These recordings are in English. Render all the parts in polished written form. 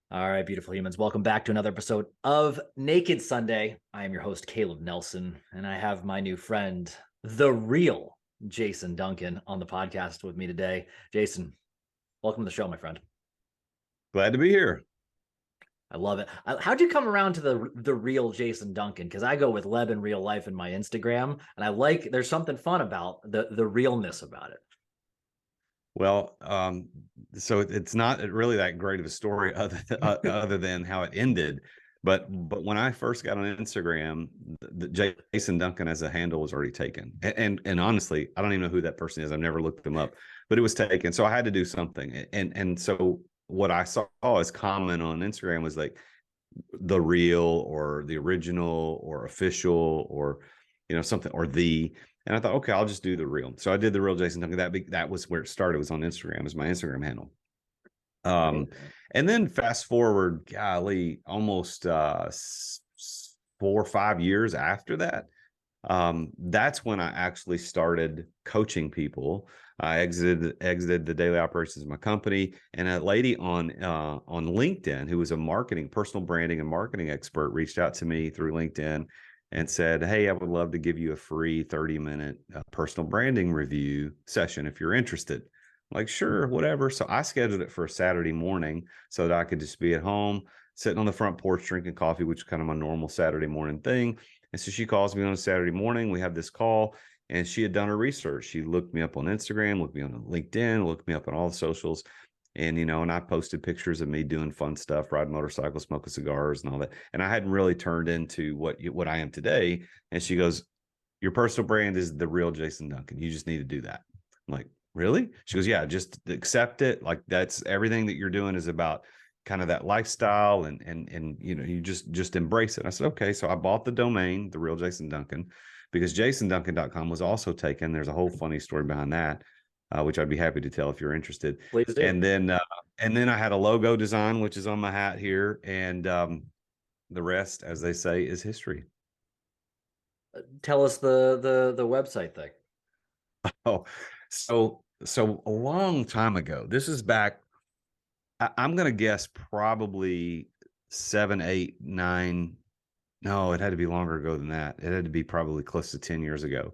All right, beautiful humans. Welcome back to another episode of Naked Sunday. I am your host, Caleb Nelson, and I have my new friend, the real Jason Duncan, on the podcast with me today. Jason, welcome to the show, my friend. Glad to be here. I love it. How'd you come around to the real Jason Duncan? Because I go with Leb in real life in my Instagram, and there's something fun about the realness about it. Well, so it's not really that great of a story other than how it ended. But when I first got on Instagram, the Jason Duncan as a handle was already taken. And honestly, I don't even know who that person is. I've never looked them up, but it was taken. So I had to do something. And so what I saw as common on Instagram was like the real or the original or official or something or the. And I thought, okay, I'll just do the real. So I did the real Jason Duncan. That was where it started. It was on Instagram. It was my Instagram handle. And then fast forward, golly, almost 4 or 5 years after that, that's when I actually started coaching people. I exited the daily operations of my company, and a lady on LinkedIn who was a personal branding and marketing expert reached out to me through LinkedIn and said, "Hey, I would love to give you a free 30-minute personal branding review session if you're interested." I'm like, sure, whatever. So I scheduled it for a Saturday morning so that I could just be at home, sitting on the front porch drinking coffee, which is kind of my normal Saturday morning thing. And so she calls me on a Saturday morning. We have this call, and she had done her research. She looked me up on Instagram, looked me on LinkedIn, looked me up on all the socials. And I posted pictures of me doing fun stuff, riding motorcycles, smoking cigars and all that. And I hadn't really turned into what I am today. And she goes, "Your personal brand is the real Jason Duncan. You just need to do that." I'm like, "Really?" She goes, "Yeah, just accept it. Like that's everything that you're doing is about kind of that lifestyle and you just embrace it." I said, "Okay." So I bought the domain, the real Jason Duncan, because jasonduncan.com was also taken. There's a whole funny story behind that, which I'd be happy to tell if you're interested. Please do. And then I had a logo design, which is on my hat here, and the rest, as they say, is history. Tell us the website thing. Oh, so a long time ago. This is back. I'm gonna guess probably 7, 8, 9. No, it had to be longer ago than that. It had to be probably close to 10 years ago.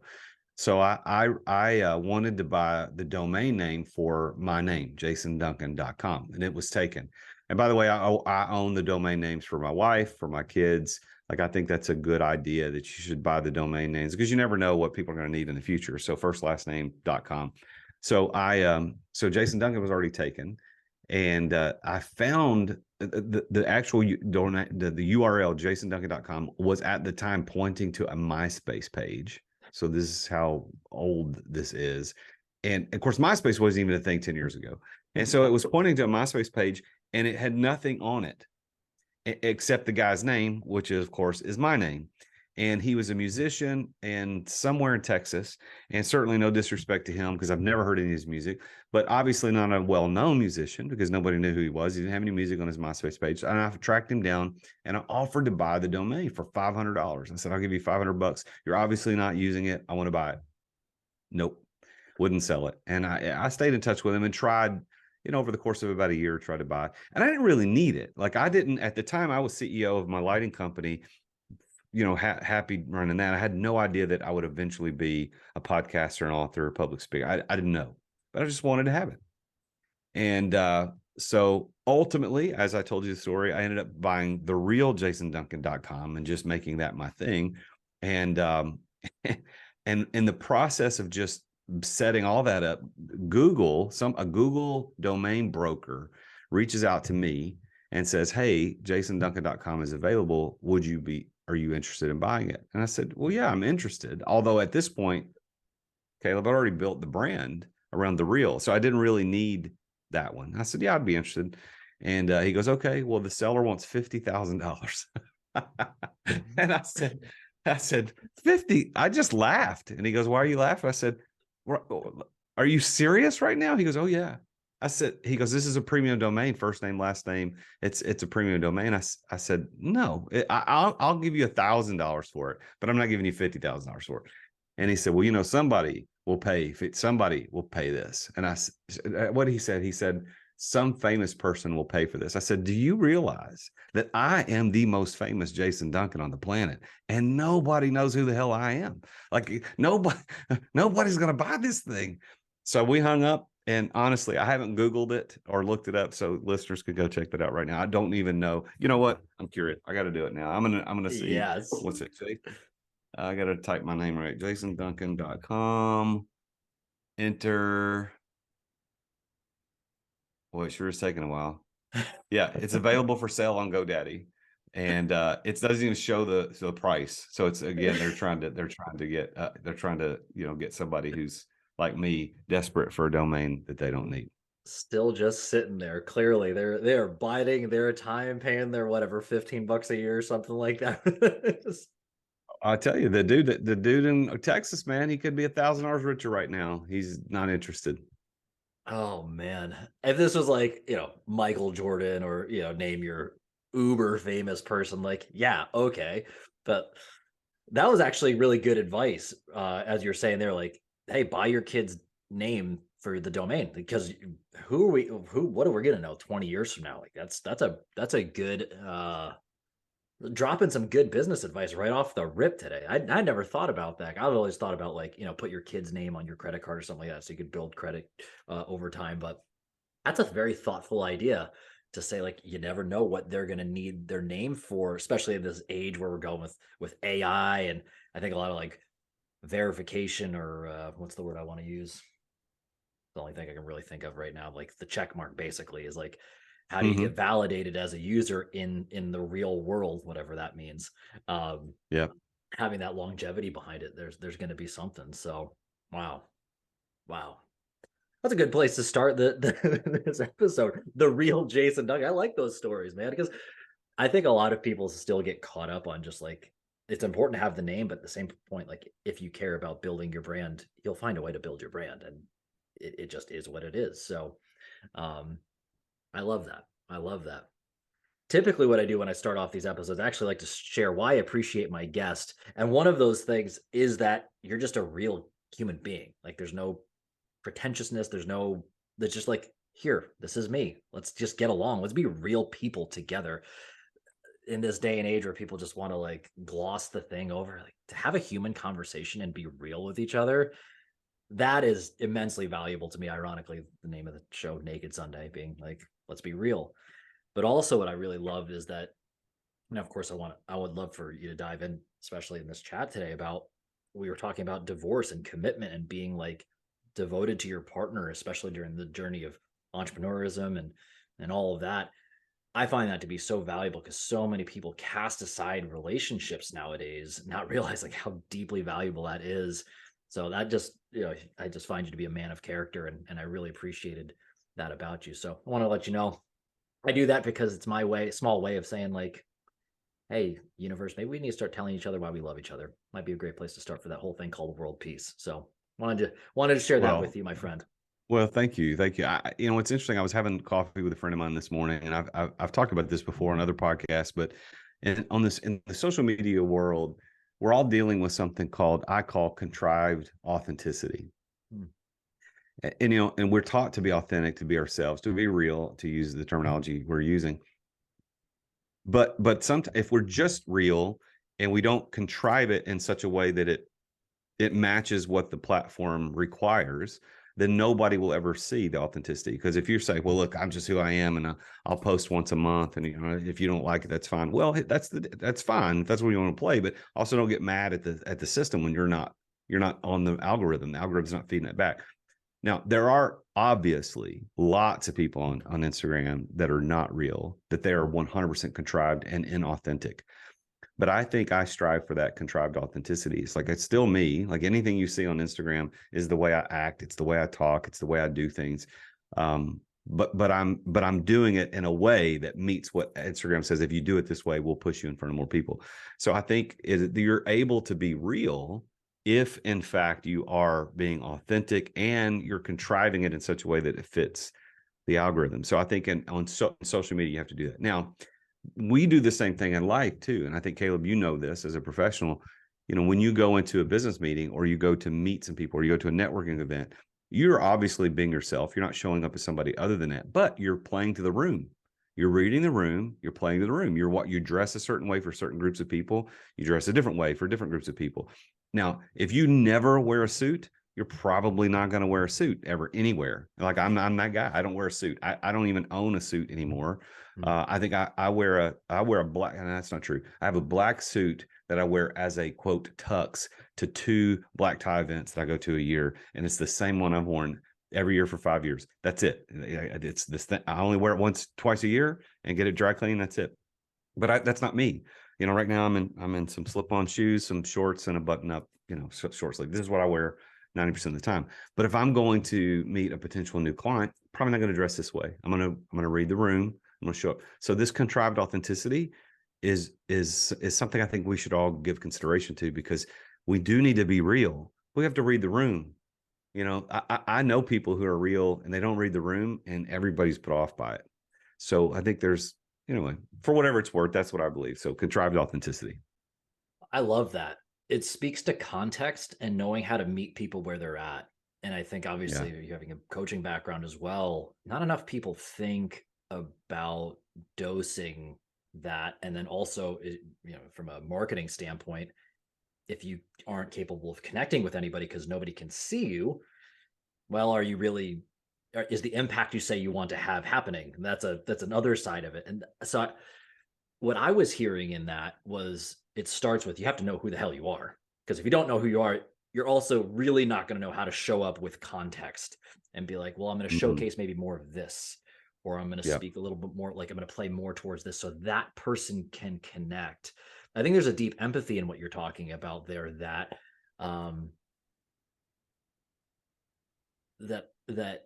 So I wanted to buy the domain name for my name, jasonduncan.com, and it was taken. And by the way, I own the domain names for my wife, for my kids. Like, I think that's a good idea that you should buy the domain names because you never know what people are going to need in the future. So firstlastname.com. So Jason Duncan was already taken. And I found the actual the URL, jasonduncan.com, was at the time pointing to a MySpace page. So this is how old this is. And of course, MySpace wasn't even a thing 10 years ago. And so it was pointing to a MySpace page, and it had nothing on it except the guy's name, which of course is my name. And he was a musician and somewhere in Texas, and certainly no disrespect to him because I've never heard any of his music, but obviously not a well-known musician because nobody knew who he was. He didn't have any music on his MySpace page. And I tracked him down and I offered to buy the domain for $500. I said, "I'll give you $500. You're obviously not using it. I want to buy it." Nope. Wouldn't sell it. And I stayed in touch with him and tried, over the course of about a year, tried to buy it. And I didn't really need it. Like, I didn't, at the time I was CEO of my lighting company, happy running that. I had no idea that I would eventually be a podcaster, an author, a public speaker. I didn't know, but I just wanted to have it. And so ultimately, as I told you the story, I ended up buying the real jasonduncan.com and just making that my thing. And and in the process of just setting all that up, a Google domain broker reaches out to me and says, "Hey, jasonduncan.com is available. Are you interested in buying it?" And I said, "Well, yeah, I'm interested." Although at this point, Caleb, I already built the brand around the real, so I didn't really need that one. I said, "Yeah, I'd be interested." And he goes, "Okay, well, the seller wants $50,000." And I said, 50. I just laughed. And he goes, "Why are you laughing?" I said, "Are you serious right now?" He goes, "Oh yeah." He goes, "This is a premium domain, first name, last name. It's a premium domain." I said, "No, I'll give you $1,000 for it, but I'm not giving you $50,000 for it." And he said, "Well, somebody will pay. Somebody will pay this." And what he said, some famous person will pay for this. I said, do you realize that I am the most famous Jason Duncan on the planet, and nobody knows who the hell I am? Like nobody's going to buy this thing. So we hung up, and honestly, I haven't Googled it or looked it up, so listeners could go check that out right now. I don't even know. You know what? I'm curious. I got to do it now. I'm gonna see Yes. what's it. I got to type my name right. JasonDuncan.com. Enter. Boy, it sure is taking a while. Yeah, it's available for sale on GoDaddy, and it doesn't even show the price. So it's, again, they're trying to get somebody who's like me, desperate for a domain that they don't need. Still just sitting there. Clearly, they're biding their time, paying their whatever $15 a year or something like that. I tell you, the dude in Texas, man, he could be $1,000 richer right now. He's not interested. Oh man. If this was like, Michael Jordan or, name your uber famous person, like, yeah, okay. But that was actually really good advice. As you're saying there, like, hey, buy your kid's name for the domain, because what are we gonna know 20 years from now? Like that's a good dropping some good business advice right off the rip today. I never thought about that. I've always thought about, like, put your kid's name on your credit card or something like that so you could build credit over time. But that's a very thoughtful idea to say, like, you never know what they're going to need their name for, especially in this age where we're going with AI. And I think a lot of like verification, or what's the word I want to use? The only thing I can really think of right now, like the check mark basically, is like, how do you get validated as a user in the real world, whatever that means. Yeah. Having that longevity behind it, there's going to be something. So wow. That's a good place to start this episode. The real Jason Duncan. I like those stories, man, because I think a lot of people still get caught up on just like, it's important to have the name, but at the same point, like, if you care about building your brand, you'll find a way to build your brand, and it just is what it is. So um, I love that. I love that. Typically, what I do when I start off these episodes, I actually like to share why I appreciate my guest. And one of those things is that you're just a real human being. Like, there's no pretentiousness. There's just like, here, this is me. Let's just get along. Let's be real people together in this day and age where people just want to like gloss the thing over. Like, to have a human conversation and be real with each other, that is immensely valuable to me. Ironically, the name of the show, Naked Sunday, being like, let's be real. But also what I really loved is that, and of course I would love for you to dive in, especially in this chat today, about, we were talking about divorce and commitment and being like devoted to your partner, especially during the journey of entrepreneurism and all of that. I find that to be so valuable because so many people cast aside relationships nowadays, not realizing how deeply valuable that is. So that just, I just find you to be a man of character, and I really appreciated that about you. So I want to let you know I do that because it's my small way of saying, like, hey, universe, maybe we need to start telling each other why we love each other. Might be a great place to start for that whole thing called world peace. So wanted to share that with you, my friend. Well, thank you. Thank you. It's interesting. I was having coffee with a friend of mine this morning, and I've talked about this before on other podcasts, but in the social media world, we're all dealing with something I call contrived authenticity. Hmm. And we're taught to be authentic, to be ourselves, to be real, to use the terminology we're using. But sometimes, if we're just real and we don't contrive it in such a way that it matches what the platform requires, then nobody will ever see the authenticity. Because if you say, well, look, I'm just who I am, and I'll post once a month, and if you don't like it, that's fine. Well, that's fine if that's what you want to play, but also don't get mad at the system when you're not on the algorithm. The algorithm's not feeding it back. Now, there are obviously lots of people on Instagram that are not real, that they are 100% contrived and inauthentic. But I think I strive for that contrived authenticity. It's like, it's still me. Like, anything you see on Instagram is the way I act. It's the way I talk. It's the way I do things. But I'm doing it in a way that meets what Instagram says. If you do it this way, we'll push you in front of more people. So I think you're able to be real if, in fact, you are being authentic and you're contriving it in such a way that it fits the algorithm. So I think on social media, you have to do that. Now, we do the same thing in life too. And I think, Caleb, this as a professional, when you go into a business meeting, or you go to meet some people, or you go to a networking event, you're obviously being yourself. You're not showing up as somebody other than that, but you're playing to the room. You're reading the room. You're playing to the room. You dress a certain way for certain groups of people. You dress a different way for different groups of people. Now, if you never wear a suit, you're probably not going to wear a suit ever anywhere. Like I'm that guy. I don't wear a suit. I don't even own a suit anymore. I think I wear a black, and that's not true. I have a black suit that I wear as a quote tux to 2 black tie events that I go to a year, and it's the same one I've worn every year for 5 years. That's it. It's this thing. I only wear it twice a year and get it dry clean. That's it. But that's not me. Right now I'm in some slip-on shoes, some shorts, and a button-up, short sleeve. This is what I wear 90% of the time. But if I'm going to meet a potential new client, probably not going to dress this way. I'm going to read the room. I'm going to show up. So this contrived authenticity is something I think we should all give consideration to, because we do need to be real. We have to read the room. I know people who are real and they don't read the room, and everybody's put off by it. So I think there's, anyway, for whatever it's worth, that's what I believe. So contrived authenticity. I love that. It speaks to context and knowing how to meet people where they're at. And I think obviously you having a coaching background as well, not enough people think about dosing that. And then also, from a marketing standpoint, if you aren't capable of connecting with anybody because nobody can see you, well, are you really, is the impact you say you want to have happening? And that's another side of it. And so what I was hearing in that was, it starts with, you have to know who the hell you are. Because if you don't know who you are, you're also really not going to know how to show up with context and be like, well, I'm going to showcase maybe more of this, or I'm going to speak a little bit more, like I'm going to play more towards this so that person can connect. I think there's a deep empathy in what you're talking about there, that that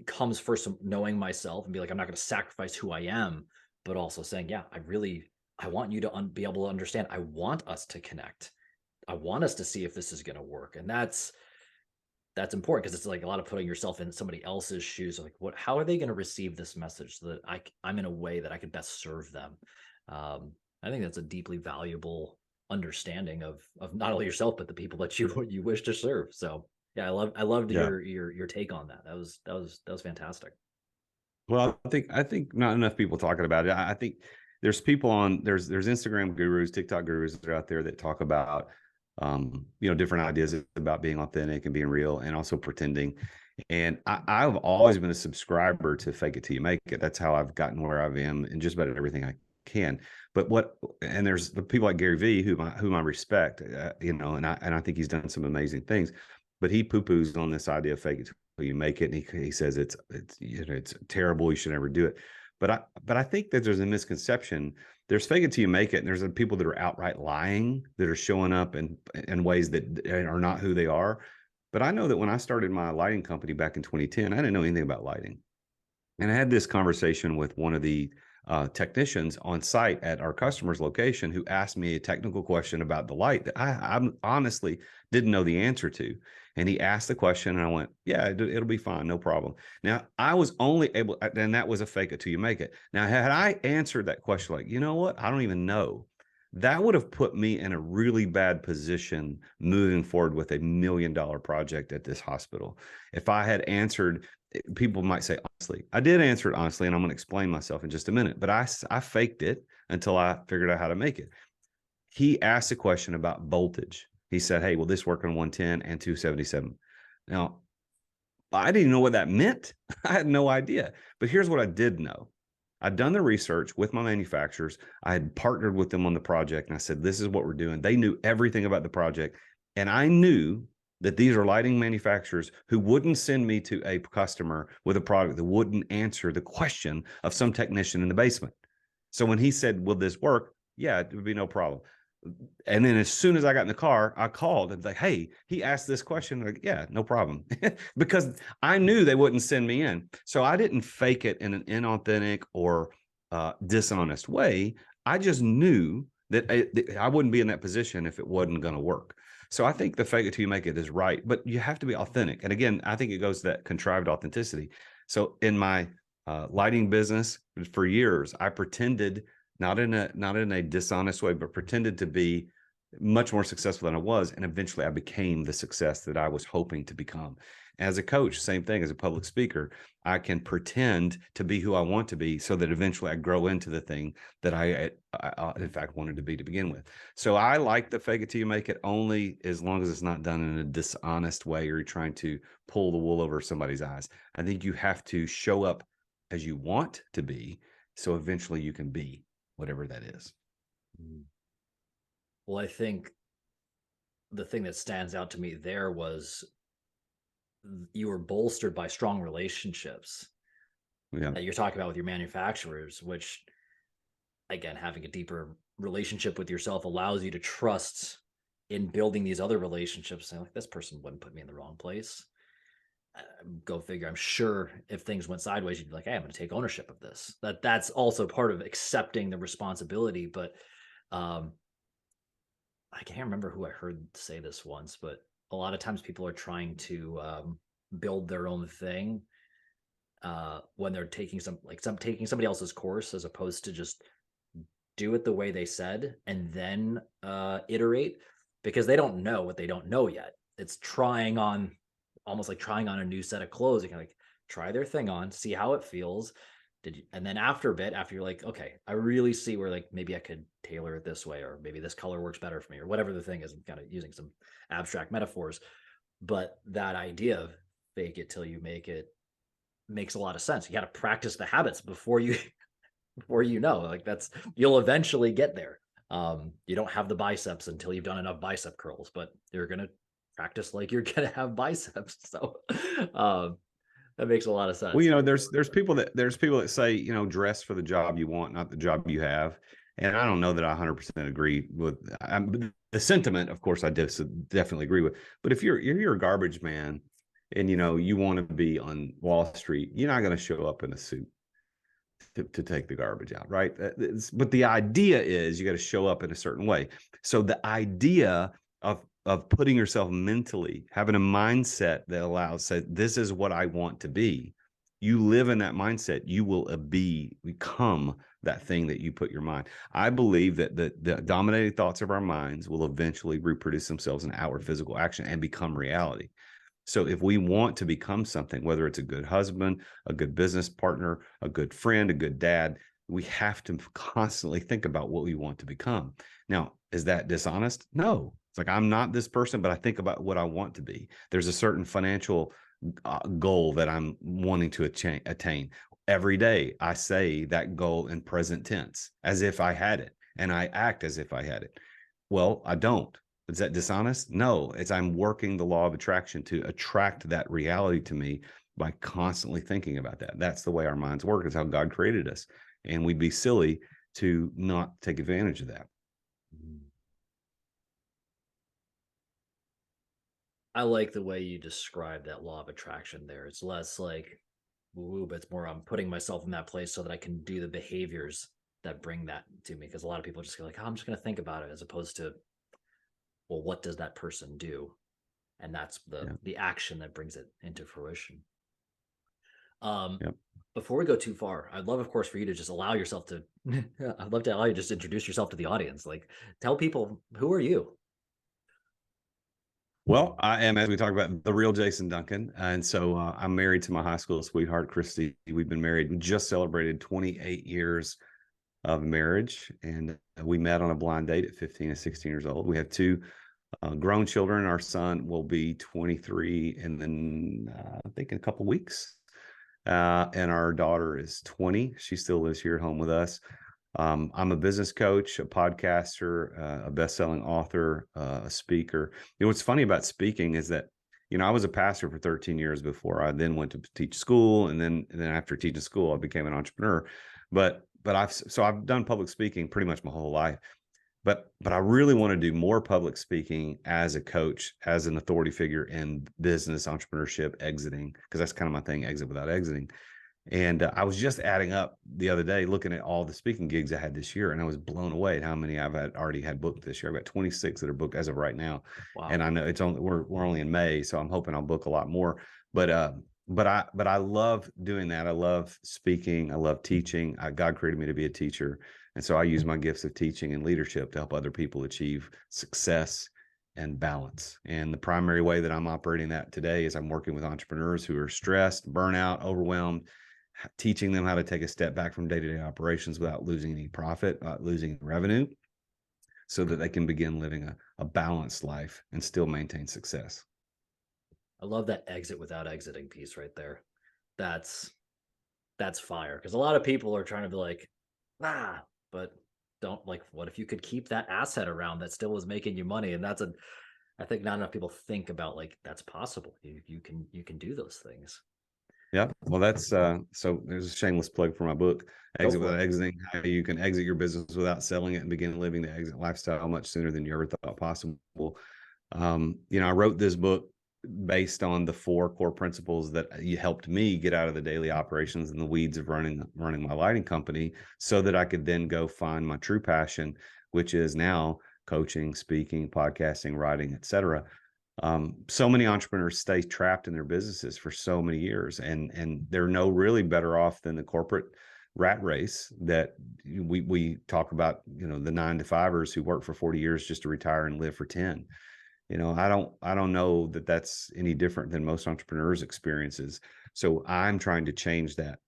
comes first from knowing myself and be like, I'm not going to sacrifice who I am, but also saying, yeah, I want you to be able to understand. I want us to connect. I want us to see if this is going to work. And that's important, because it's like a lot of putting yourself in somebody else's shoes. Like, how are they going to receive this message so that I'm in a way that I can best serve them? I think that's a deeply valuable understanding of not only yourself, but the people that you wish to serve. So yeah, I loved your take on that. That was fantastic. Well, I think not enough people talking about it. I think there's people there's Instagram gurus, TikTok gurus that are out there that talk about different ideas about being authentic and being real, and also pretending. And I've always been a subscriber to fake it till you make it. That's how I've gotten where I am in just about everything I can. But there's the people like Gary Vee, whom I respect, and I think he's done some amazing things, but he poo-poos on this idea of fake it till you make it. And he says it's terrible. You should never do it. But I think that there's a misconception. There's fake it till you make it, and there's people that are outright lying, that are showing up in ways that are not who they are. But I know that when I started my lighting company back in 2010, I didn't know anything about lighting. And I had this conversation with one of the technicians on site at our customer's location, who asked me a technical question about the light that I honestly didn't know the answer to. And he asked the question, and I went, yeah, it'll be fine. No problem. Now, I was only able, and that was a fake it till you make it. Now, had I answered that question like, you know what, I don't even know, that would have put me in a really bad position moving forward with $1 million project at this hospital. If I had answered, people might say honestly, I did answer it honestly, and I'm going to explain myself in just a minute, but I faked it until I figured out how to make it. He asked a question about voltage. He said, hey, will this work on 110 and 277? Now, I didn't know what that meant. I had no idea. But here's what I did know. I'd done the research with my manufacturers. I had partnered with them on the project, and I said, this is what we're doing. They knew everything about the project. And I knew that these are lighting manufacturers who wouldn't send me to a customer with a product that wouldn't answer the question of some technician in the basement. So when he said, will this work? Yeah, it would be no problem. And then as soon as I got in the car, I called and like, hey, he asked this question. Like, yeah, no problem. Because I knew they wouldn't send me in. So I didn't fake it in an inauthentic or dishonest way. I just knew that I wouldn't be in that position if it wasn't going to work. So I think the fake it till you make it is right, but you have to be authentic. And again, I think it goes to that contrived authenticity. So in my lighting business for years, I pretended, not in a dishonest way, but pretended to be much more successful than I was. And eventually I became the success that I was hoping to become. As a coach, same thing. As a public speaker, I can pretend to be who I want to be so that eventually I grow into the thing that I in fact wanted to be to begin with. So I like the fake it till you make it, only as long as it's not done in a dishonest way or you're trying to pull the wool over somebody's eyes. I think you have to show up as you want to be, so eventually you can be whatever that is. Well, I think the thing that stands out to me there was you were bolstered by strong relationships Yeah. that you're talking about with your manufacturers, which, again, having a deeper relationship with yourself allows you to trust in building these other relationships. And like, this person wouldn't put me in the wrong place. Go figure. I'm sure if things went sideways, you'd be like, hey, I'm going to take ownership of this. That's also part of accepting the responsibility. But I can't remember who I heard say this once, but a lot of times people are trying to build their own thing when they're taking taking somebody else's course, as opposed to just do it the way they said and then iterate, because they don't know what they don't know yet. It's trying on, almost like trying on a new set of clothes. You can like try their thing on, see how it feels. And then after a bit, after you're like, okay, I really see where like maybe I could tailor it this way, or maybe this color works better for me, or whatever the thing is. I'm kind of using some abstract metaphors, but that idea of fake it till you make it makes a lot of sense. You got to practice the habits before you like that's, you'll eventually get there. You don't have the biceps until you've done enough bicep curls, but you're gonna practice like you're gonna have biceps. So that makes a lot of sense. Well, there's people that say, dress for the job you want, not the job you have. And I don't know that I 100% agree with the sentiment. Of course, I definitely agree with. But if you're a garbage man, and you want to be on Wall Street, you're not going to show up in a suit to take the garbage out, right? But the idea is you got to show up in a certain way. So the idea of putting yourself mentally, having a mindset that allows, say, this is what I want to be. You live in that mindset, you will become that thing that you put your mind. I believe that the dominating thoughts of our minds will eventually reproduce themselves in outward physical action and become reality. So if we want to become something, whether it's a good husband, a good business partner, a good friend, a good dad, we have to constantly think about what we want to become. Now, is that dishonest? No. It's like, I'm not this person, but I think about what I want to be. There's a certain financial goal that I'm wanting to attain. Every day, I say that goal in present tense, as if I had it, and I act as if I had it. Well, I don't. Is that dishonest? No, it's I'm working the law of attraction to attract that reality to me by constantly thinking about that. That's the way our minds work. It's how God created us. And we'd be silly to not take advantage of that. I like the way you describe that law of attraction there. It's less like woo, but it's more I'm putting myself in that place so that I can do the behaviors that bring that to me. Because a lot of people just go like, oh, I'm just going to think about it, as opposed to, well, what does that person do? And that's the action that brings it into fruition. Yep. Before we go too far, I'd love, of course, for you to just allow yourself to, I'd love to allow you to just introduce yourself to the audience. Like, tell people, who are you? Well, I am, as we talked about, the real Jason Duncan. And so I'm married to my high school sweetheart, Christy. We've been married. We just celebrated 28 years of marriage. And we met on a blind date at 15 and 16 years old. We have two grown children. Our son will be 23 and then I think in a couple of weeks. And our daughter is 20. She still lives here at home with us. I'm a business coach, a podcaster, a best-selling author, a speaker. What's funny about speaking is that, I was a pastor for 13 years before I then went to teach school. And then after teaching school, I became an entrepreneur. But I've done public speaking pretty much my whole life. But I really want to do more public speaking as a coach, as an authority figure in business, entrepreneurship, exiting, because that's kind of my thing, exit without exiting. And I was just adding up the other day, looking at all the speaking gigs I had this year, and I was blown away at how many I've already had booked this year. I've got 26 that are booked as of right now. Wow. And I know we're only in May, so I'm hoping I'll book a lot more. But I love doing that. I love speaking. I love teaching. God created me to be a teacher, and so I use my gifts of teaching and leadership to help other people achieve success and balance. And the primary way that I'm operating that today is I'm working with entrepreneurs who are stressed, burnout, overwhelmed, teaching them how to take a step back from day-to-day operations without losing any profit, losing revenue, so that they can begin living a balanced life and still maintain success. I love that exit without exiting piece right there. That's fire. Because a lot of people are trying to be like, but don't, like, what if you could keep that asset around that still was making you money? And I think not enough people think about, like, that's possible. You can do those things. Yeah. Well, that's so there's a shameless plug for my book, Go Exit for Without it. Exiting, how you can exit your business without selling it and begin living the exit lifestyle much sooner than you ever thought possible. I wrote this book based on the 4 core principles that you helped me get out of the daily operations and the weeds of running my lighting company, so that I could then go find my true passion, which is now coaching, speaking, podcasting, writing, etc. So many entrepreneurs stay trapped in their businesses for so many years, and they're no really better off than the corporate rat race that we talk about, the 9-to-5ers who work for 40 years just to retire and live for 10. I don't know that that's any different than most entrepreneurs' experiences. So I'm trying to change that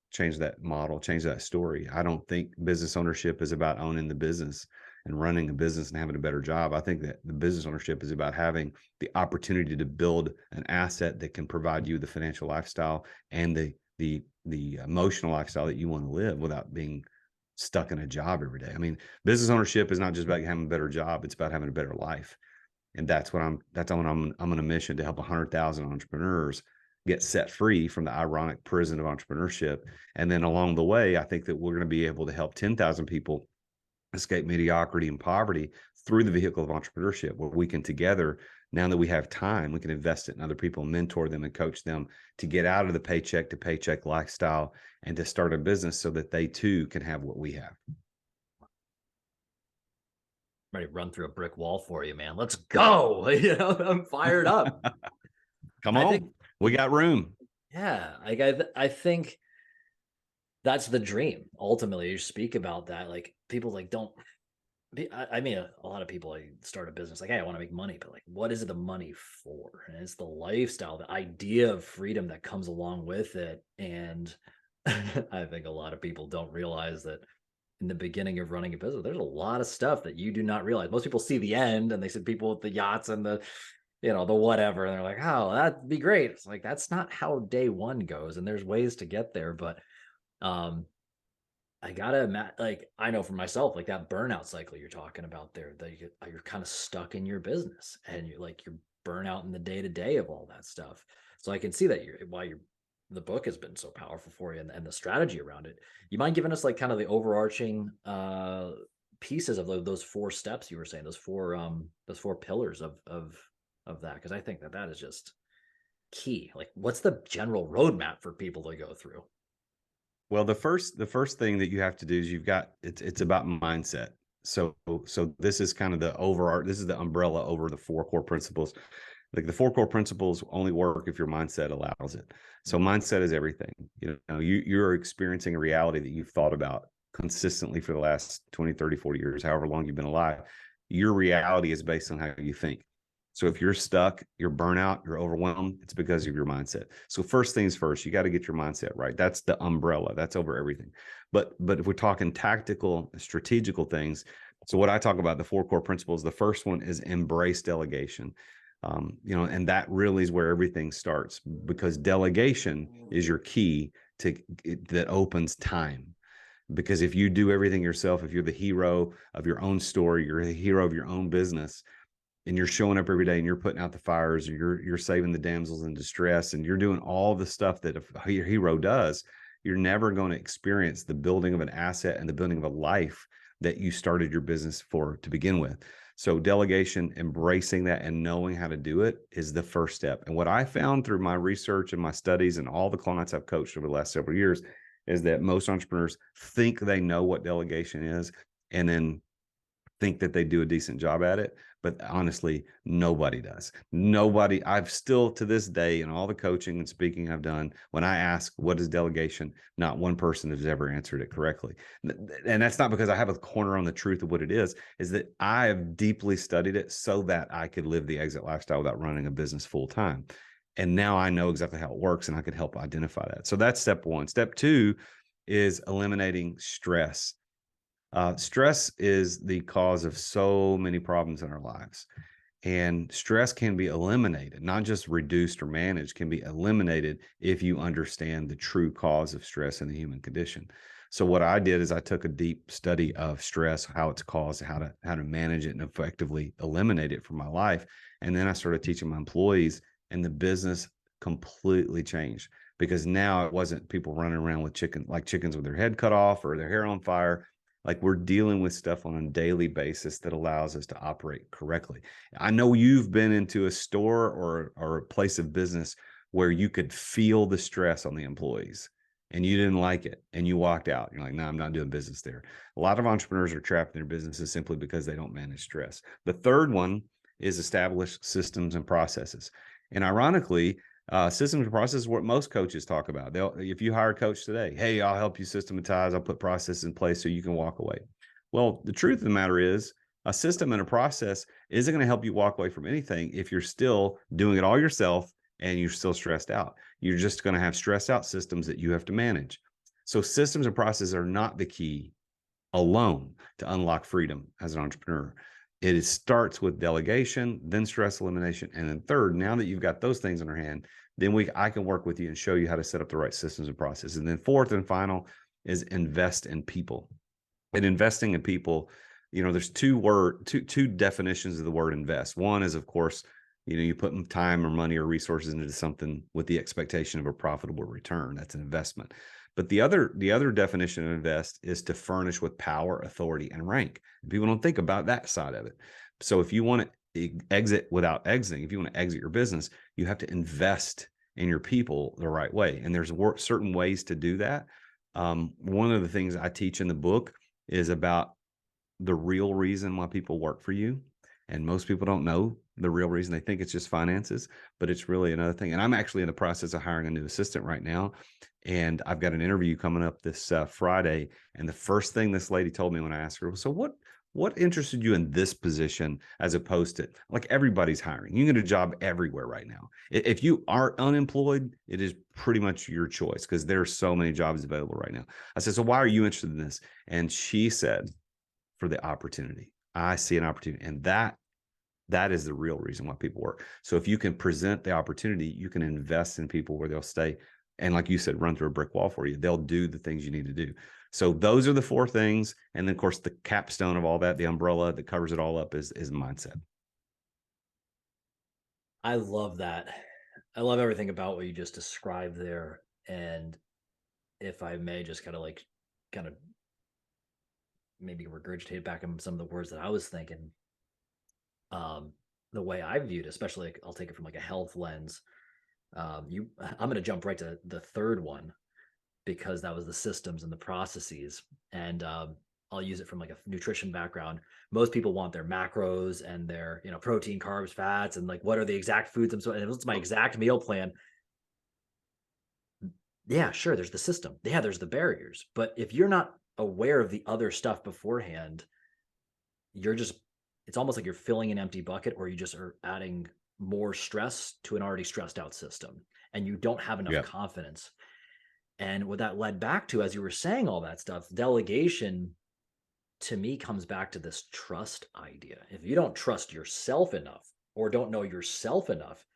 model, change that story. I don't think business ownership is about owning the business and running a business and having a better job. I think that the business ownership is about having the opportunity to build an asset that can provide you the financial lifestyle and the emotional lifestyle that you want to live without being stuck in a job every day. I mean, business ownership is not just about having a better job; it's about having a better life. And that's on a mission to help 100,000 entrepreneurs get set free from the ironic prison of entrepreneurship. And then along the way, I think that we're going to be able to help 10,000 people escape mediocrity and poverty through the vehicle of entrepreneurship, where we can together, now that we have time, we can invest it in other people, mentor them and coach them to get out of the paycheck to paycheck lifestyle and to start a business so that they too can have what we have. Ready to run through a brick wall for you, man. Let's go. I'm fired up. Come I on, think, we got room. yeah, like I think that's the dream. Ultimately, you speak about that. Like, people like don't. I mean, a lot of people like start a business like, hey, I want to make money, but like, what is the money for? And it's the lifestyle, the idea of freedom that comes along with it. And I think a lot of people don't realize that in the beginning of running a business, there's a lot of stuff that you do not realize. Most people see the end and they see people with the yachts and the whatever, and they're like, oh, that'd be great. It's like, that's not how day one goes. And there's ways to get there. But um I gotta like, I know for myself, like that burnout cycle you're talking about there, that you're kind of stuck in your business and you're burnout in the day to day of all that stuff. So I can see that the book has been so powerful for you, and the strategy around it. You mind giving us like kind of the overarching pieces of those 4 steps you were saying, those four pillars of that? Because I think that is just key. Like, what's the general roadmap for people to go through? Well, the first thing that you have to do is it's about mindset. So this is kind of this is the umbrella over the 4 core principles. Like the 4 core principles only work if your mindset allows it. So mindset is everything. You're experiencing a reality that you've thought about consistently for the last 20, 30, 40 years, however long you've been alive. Your reality is based on how you think. So if you're stuck, you're burnout, you're overwhelmed, it's because of your mindset. So first things first, you got to get your mindset right. That's the umbrella. That's over everything. But if we're talking tactical, strategical things, so what I talk about, the 4 core principles, the first one is embrace delegation. And that really is where everything starts, because delegation is your key that opens time. Because if you do everything yourself, if you're the hero of your own story, you're the hero of your own business, and you're showing up every day and you're putting out the fires, you're saving the damsels in distress, and you're doing all the stuff that a hero does, you're never going to experience the building of an asset and the building of a life that you started your business for to begin with. So delegation, embracing that and knowing how to do it, is the first step. And what I found through my research and my studies and all the clients I've coached over the last several years is that most entrepreneurs think they know what delegation is, and then think that they do a decent job at it, But honestly, nobody does. Nobody, I've still to this day, in all the coaching and speaking I've done, when I ask, what is delegation? Not one person has ever answered it correctly. And that's not because I have a corner on the truth of what it is that I have deeply studied it so that I could live the exit lifestyle without running a business full time. And now I know exactly how it works and I could help identify that. So that's step one. Step two is eliminating stress. Stress is the cause of so many problems in our lives. And stress can be eliminated, not just reduced or managed, can be eliminated if you understand the true cause of stress in the human condition. So what I did is I took a deep study of stress, how it's caused, how to manage it and effectively eliminate it from my life. And then I started teaching my employees, and the business completely changed, because now it wasn't people running around with chickens with their head cut off or their hair on fire. Like, we're dealing with stuff on a daily basis that allows us to operate correctly. I know you've been into a store or a place of business where you could feel the stress on the employees and you didn't like it and you walked out. You're like, no, I'm not doing business there. A lot of entrepreneurs are trapped in their businesses simply because they don't manage stress. The third one is establish systems and processes. And ironically, systems and processes is what most coaches talk about. If you hire a coach today, hey, I'll help you systematize, I'll put processes in place so you can walk away. Well, the truth of the matter is, a system and a process isn't going to help you walk away from anything if you're still doing it all yourself and you're still stressed out. You're just going to have stressed out systems that you have to manage. So systems and processes are not the key alone to unlock freedom as an entrepreneur. It starts with delegation, then stress elimination, and then third, now that you've got those things in our hand, then I can work with you and show you how to set up the right systems and processes. And then fourth and final is invest in people. And investing in people, there's two definitions of the word invest. One is, of course, you put time or money or resources into something with the expectation of a profitable return. That's an investment. But the other definition of invest is to furnish with power, authority, and rank. People don't think about that side of it. So if you want to exit without exiting, if you want to exit your business, you have to invest in your people the right way. And there's certain ways to do that. One of the things I teach in the book is about the real reason why people work for you. And most people don't know the real reason. They think it's just finances, but it's really another thing. And I'm actually in the process of hiring a new assistant right now. And I've got an interview coming up this Friday. And the first thing this lady told me when I asked her was, so what interested you in this position as opposed to, like, everybody's hiring? You can get a job everywhere right now. If you are unemployed, it is pretty much your choice because there are so many jobs available right now. I said, so why are you interested in this? And she said, for the opportunity. I see an opportunity. And that is the real reason why people work. So if you can present the opportunity, you can invest in people where they'll stay. And like you said, run through a brick wall for you. They'll do the things you need to do. So those are the four things. And then, of course, the capstone of all that, the umbrella that covers it all up is mindset. I love that. I love everything about what you just described there. And if I may just kind of maybe regurgitate back in some of the words that I was thinking, the way I viewed, especially I'll take it from like a health lens. I'm going to jump right to the third one because that was the systems and the processes. And I'll use it from like a nutrition background. Most people want their macros and their, protein, carbs, fats, and like what are the exact foods and what's my exact meal plan. Yeah, sure, there's the system. Yeah, there's the barriers. But if you're not aware of the other stuff beforehand, it's almost like you're filling an empty bucket, or you just are adding more stress to an already stressed out system, and you don't have enough Yeah. confidence. And what that led back to, as you were saying all that stuff, delegation to me comes back to this trust idea. If you don't trust yourself enough or don't know yourself enough,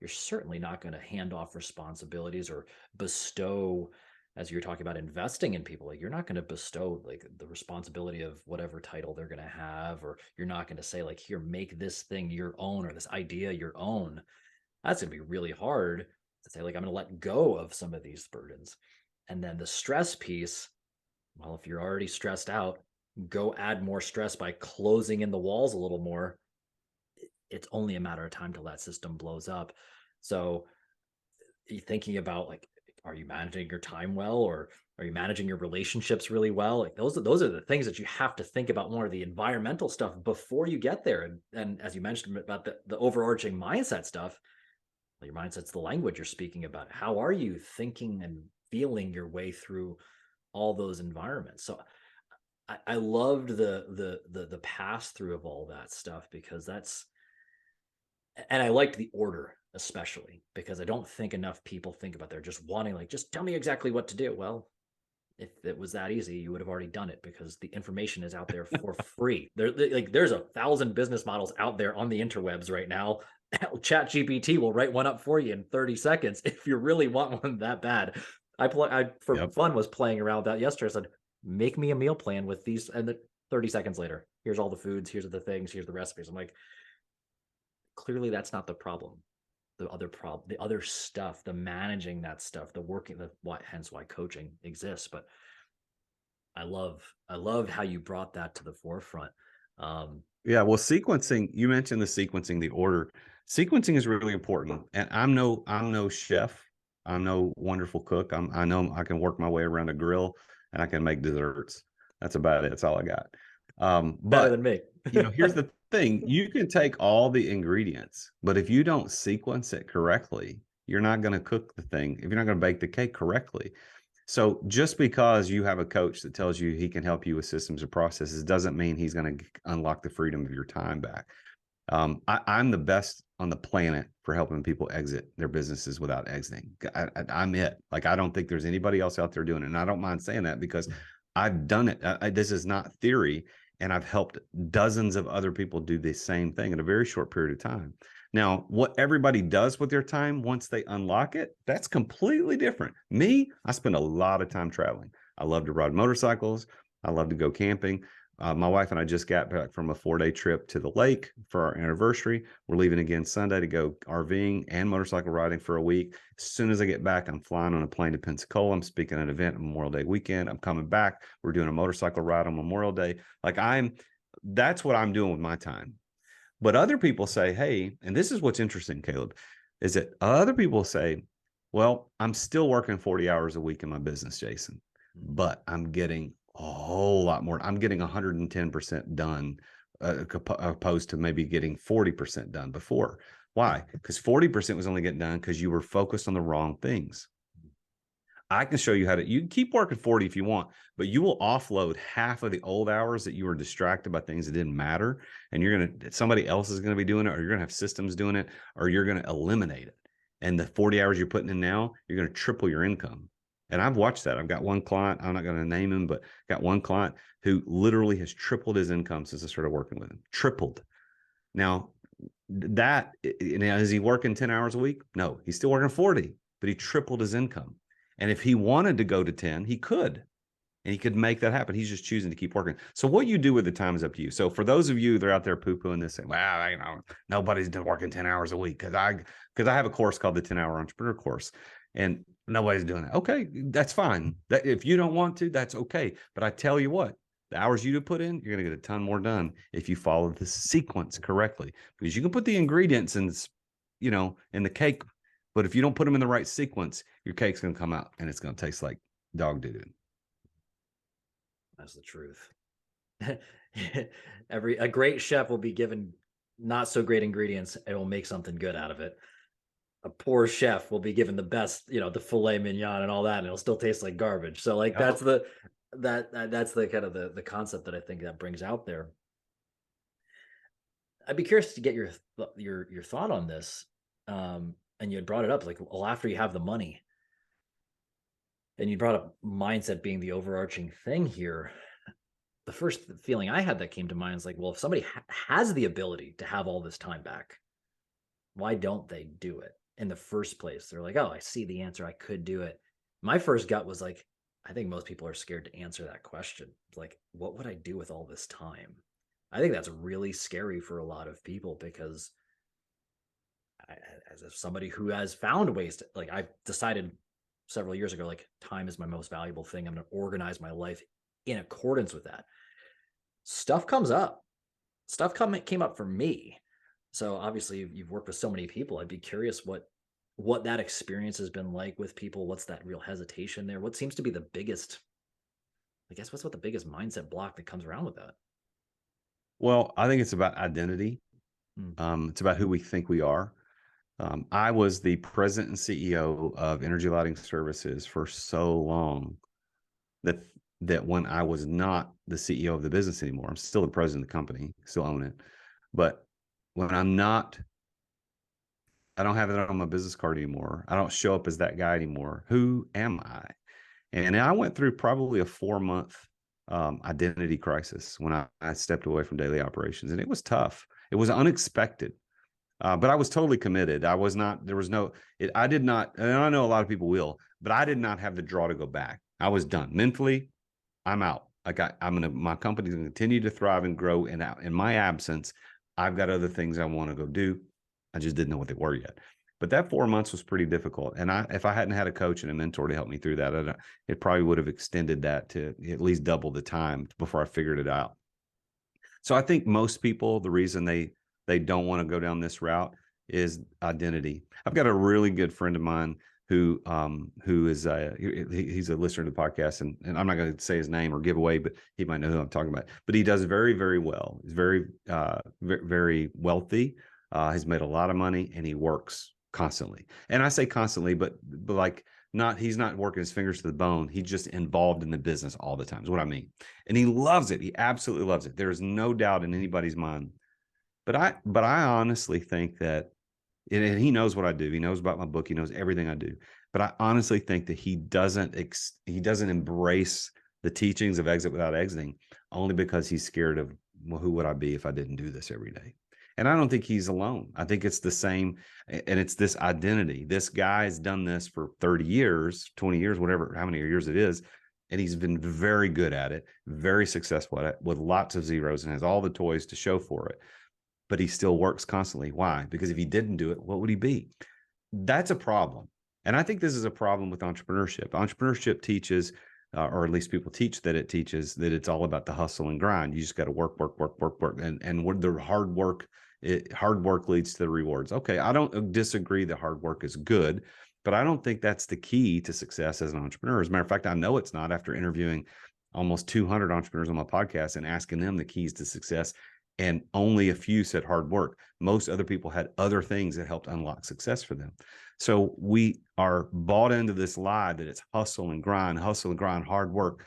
you're certainly not going to hand off responsibilities or bestow, as you're talking about investing in people, like you're not going to bestow like the responsibility of whatever title they're going to have, or you're not going to say like, here, make this thing your own or this idea your own. That's going to be really hard to say, like, I'm going to let go of some of these burdens. And then the stress piece, well, if you're already stressed out, go add more stress by closing in the walls a little more. It's only a matter of time till that system blows up. So thinking about like, are you managing your time well, or Are you managing your relationships really well? Like those are the things that you have to think about more, the environmental stuff before you get there. And as you mentioned about the overarching mindset stuff, your mindset's the language you're speaking about. How are you thinking and feeling your way through all those environments? So I loved the pass through of all that stuff, because and I liked the order, especially because I don't think enough people think about, they're just wanting, like, just tell me exactly what to do. Well, if it was that easy, you would have already done it, because the information is out there for free. Like there's 1,000 business models out there on the interwebs right now. Chat GPT will write one up for you in 30 seconds if you really want one that bad. I for Yep. fun was playing around with that yesterday. I said, make me a meal plan with these, and then 30 seconds later, here's all the foods, here's the things, here's the recipes. I'm like, clearly that's not the problem. The other stuff, the managing that stuff, the working, the what, hence why coaching exists. But I love how you brought that to the forefront. Yeah, well, sequencing, you mentioned the sequencing, the order. Sequencing is really important. And I'm no chef. I'm no wonderful cook. I know I can work my way around a grill and I can make desserts. That's about it. That's all I got. Better But than me. here's the thing. You can take all the ingredients, but if you don't sequence it correctly, you're not going to cook the thing. If you're not going to bake the cake correctly. So just because you have a coach that tells you he can help you with systems or processes doesn't mean he's going to unlock the freedom of your time back. I'm the best on the planet for helping people exit their businesses without exiting. I'm it. Like, I don't think there's anybody else out there doing it. And I don't mind saying that because I've done it. This is not theory. And I've helped dozens of other people do the same thing in a very short period of time. Now, what everybody does with their time once they unlock it, that's completely different. Me, I spend a lot of time traveling. I love to ride motorcycles. I love to go camping. My wife and I just got back from a 4-day trip to the lake for our anniversary. We're leaving again Sunday to go RVing and motorcycle riding for a week. As soon as I get back, I'm flying on a plane to Pensacola. I'm speaking at an event on Memorial Day weekend. I'm coming back. We're doing a motorcycle ride on Memorial Day. That's what I'm doing with my time. But other people say, hey, and this is what's interesting, Caleb, is that other people say, well, I'm still working 40 hours a week in my business, Jason, but I'm getting a whole lot more. I'm getting 110% done, opposed to maybe getting 40% done before. Why? Because 40% was only getting done because you were focused on the wrong things. I can show you how to, you can keep working 40 if you want, but you will offload half of the old hours that you were distracted by things that didn't matter. And somebody else is going to be doing it, or you're going to have systems doing it, or you're going to eliminate it. And the 40 hours you're putting in now, you're going to triple your income. And I've watched that. I've got one client, I'm not going to name him, but got one client who literally has tripled his income since I started working with him. Tripled. Now, is he working 10 hours a week? No, he's still working 40, but he tripled his income. And if he wanted to go to 10, he could, and he could make that happen. He's just choosing to keep working. So what you do with the time is up to you. So for those of you that are out there poo-pooing this, saying, well, nobody's working 10 hours a week, because I have a course called the 10-Hour Entrepreneur Course, and nobody's doing it. Okay, that's fine. That if you don't want to, that's okay. But I tell you what, the hours you put in, you're going to get a ton more done if you follow the sequence correctly, because you can put the ingredients in the cake, but if you don't put them in the right sequence, your cake's going to come out and it's going to taste like dog doo-doo. That's the truth. A great chef will be given not so great ingredients and will make something good out of it. A poor chef will be given the best, the filet mignon and all that, and it'll still taste like garbage. So like that's the kind of the concept that I think that brings out there. I'd be curious to get your thought on this. And you had brought it up, like, well, after you have the money, and you brought up mindset being the overarching thing here. The first feeling I had that came to mind is like, well, if somebody has the ability to have all this time back, why don't they do it in the first place? They're like, oh, I see the answer, I could do it. My first gut was like, I think most people are scared to answer that question. Like, what would I do with all this time? I think that's really scary for a lot of people, because as somebody who has found ways to, like, I've decided several years ago, like, time is my most valuable thing. I'm going to organize my life in accordance with that. Stuff comes up. Came up for me. So obviously you've worked with so many people. I'd be curious what what that experience has been like with people. What's that real hesitation there? What seems to be the biggest, I guess, what's what the biggest mindset block that comes around with that? Well, I think it's about identity. Mm, It's about who we think we are. I was the president and CEO of Energy Lighting Services for so long that when I was not the CEO of the business anymore, I'm still the president of the company, still own it. But when I'm not, I don't have it on my business card anymore. I don't show up as that guy anymore. Who am I? And I went through probably a 4-month identity crisis when I stepped away from daily operations, and it was tough. It was unexpected. But I was totally committed. I was not, there was no, I did not, and I know a lot of people will, but I did not have the draw to go back. I was done. Mentally, I'm out. Like my company's going to continue to thrive and grow. And in my absence, I've got other things I want to go do. I just didn't know what they were yet. But that 4 months was pretty difficult. And if I hadn't had a coach and a mentor to help me through that, it probably would have extended that to at least double the time before I figured it out. So I think most people, the reason they don't want to go down this route is identity. I've got a really good friend of mine who is he's a listener to the podcast, and I'm not going to say his name or give away, but he might know who I'm talking about. But he does very, very well. He's very very wealthy. He's made a lot of money, and he works constantly. And I say constantly, but like not, he's not working his fingers to the bone. He's just involved in the business all the time is what I mean. And he loves it. He absolutely loves it. There is no doubt in anybody's mind. But I honestly think that, and he knows what I do. He knows about my book. He knows everything I do. But I honestly think that he doesn't embrace the teachings of exit without exiting, only because he's scared of, well, who would I be if I didn't do this every day? And I don't think he's alone. I think it's the same, and it's this identity. This guy's done this for 30 years, 20 years, whatever, how many years it is. And he's been very good at it, very successful at it, with lots of zeros, and has all the toys to show for it. But he still works constantly. Why? Because if he didn't do it, what would he be? That's a problem. And I think this is a problem with entrepreneurship. Entrepreneurship teaches, or at least people teach that it teaches that it's all about the hustle and grind. You just got to work, work, work, work, work, and what the hard work leads to the rewards. Okay, I don't disagree that hard work is good, but I don't think that's the key to success as an entrepreneur. As a matter of fact, I know it's not, after interviewing almost 200 entrepreneurs on my podcast and asking them the keys to success. And only a few said hard work. Most other people had other things that helped unlock success for them. So we are bought into this lie that it's hustle and grind, hard work.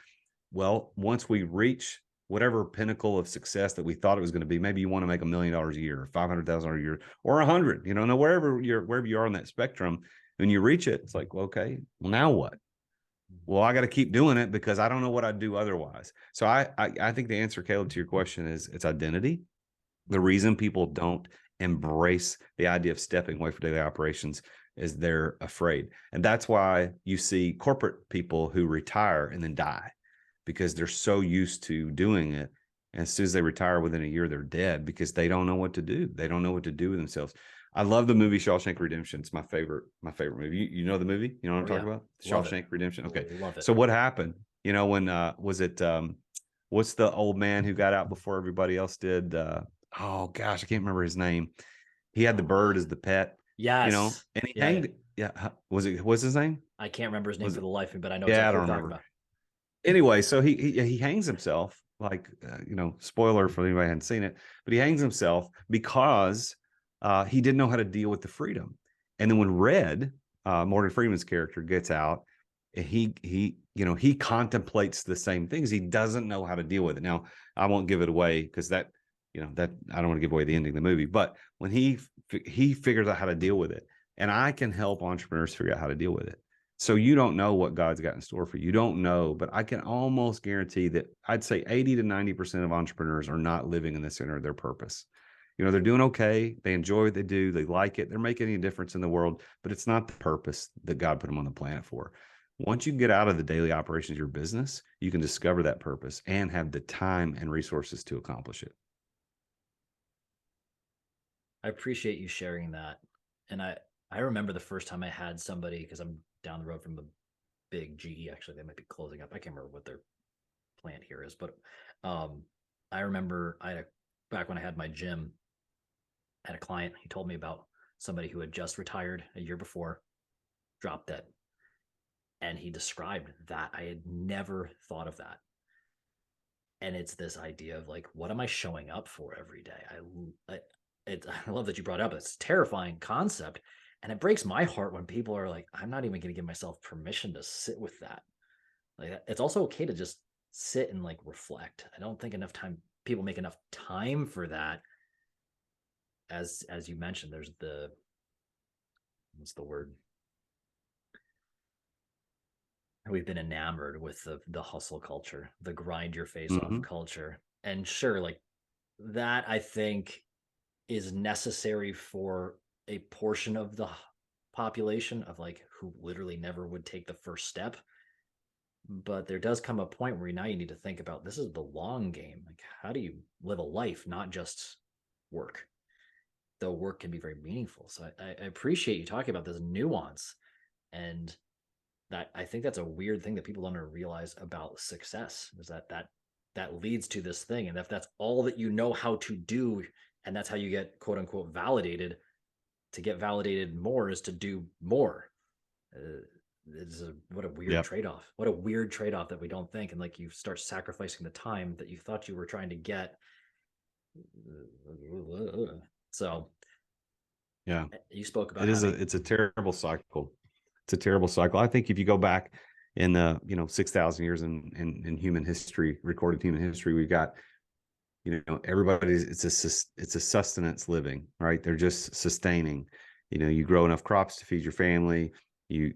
Well, once we reach whatever pinnacle of success that we thought it was going to be, maybe you want to make $1 million a year, $500,000 a year, or 100. Wherever you are on that spectrum, when you reach it, it's like, well, okay, well, now what? Well, I got to keep doing it because I don't know what I'd do otherwise. So I think the answer, Caleb, to your question is it's identity. The reason people don't embrace the idea of stepping away from daily operations is they're afraid. And that's why you see corporate people who retire and then die, because they're so used to doing it. And as soon as they retire, within a year, they're dead because they don't know what to do. They don't know what to do with themselves. I love the movie Shawshank Redemption. It's my favorite movie. You know the movie? You know what I'm talking about? Love it. Shawshank Redemption. Okay. Love it. So what happened? When was it what's the old man who got out before everybody else did? Oh gosh, I can't remember his name. He had the bird as the pet, Yes. and he Yeah. hanged. Yeah. What's his name? I can't remember his name Was for it? the life of me, but I know Yeah, I exactly what don't you're talking remember. about. Anyway, so he hangs himself, like, spoiler for anybody who hadn't seen it, but he hangs himself because he didn't know how to deal with the freedom. And then when Red, Morgan Freeman's character, gets out, he contemplates the same things. He doesn't know how to deal with it. Now, I won't give it away because that I don't want to give away the ending of the movie. But when he figures out how to deal with it, and I can help entrepreneurs figure out how to deal with it. So you don't know what God's got in store for you. You don't know, but I can almost guarantee that I'd say 80 to 90% of entrepreneurs are not living in the center of their purpose. They're doing okay. They enjoy what they do. They like it. They're making a difference in the world, but it's not the purpose that God put them on the planet for. Once you get out of the daily operations of your business, you can discover that purpose and have the time and resources to accomplish it. I appreciate you sharing that. And I remember the first time I had somebody, because I'm down the road from the big GE. Actually, they might be closing up. I can't remember what their plant here is, but I remember back when I had my gym, I had a client. He told me about somebody who had just retired a year before, dropped dead. And he described that. I had never thought of that. And it's this idea of like, what am I showing up for every day? I love that you brought it up. It's a terrifying concept. And it breaks my heart when people are like, I'm not even going to give myself permission to sit with that. Like, it's also okay to just sit and like reflect. I don't think people make enough time for that. As you mentioned, there's what's the word? We've been enamored with the hustle culture, the grind your face off culture. And sure, like that I think is necessary for a portion of the population of like who literally never would take the first step. But there does come a point where now you need to think about, this is the long game. Like, how do you live a life, not just work? Though work can be very meaningful. So I appreciate you talking about this nuance. And that I think that's a weird thing that people don't realize about success, is that leads to this thing. And if that's all that you know how to do, and that's how you get quote unquote validated, to get validated more is to do more. What a weird trade-off. What a weird trade-off that we don't think. And like, you start sacrificing the time that you thought you were trying to get. So yeah, you spoke about it's a terrible cycle. It's a terrible cycle. I think if you go back in the 6,000 years in human history, recorded human history, we've got everybody's it's a sustenance living, right? They're just sustaining. You grow enough crops to feed your family. You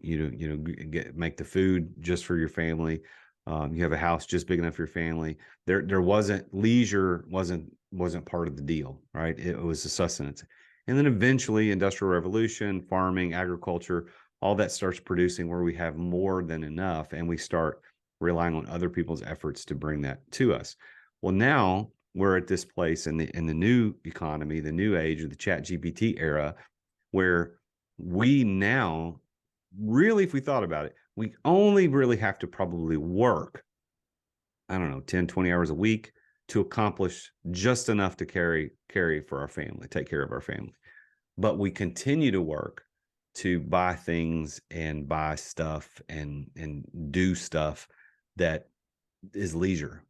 make the food just for your family. You have a house just big enough for your family. There wasn't leisure wasn't part of the deal, right? It was a sustenance. And then eventually industrial revolution, farming, agriculture, all that starts producing where we have more than enough, and we start relying on other people's efforts to bring that to us. Well, now we're at this place in the new economy, the new age of the ChatGPT era, where we now really, if we thought about it, we only really have to probably work, I don't know, 10, 20 hours a week to accomplish just enough to carry for our family, take care of our family. But we continue to work to buy things and buy stuff and do stuff that is leisure.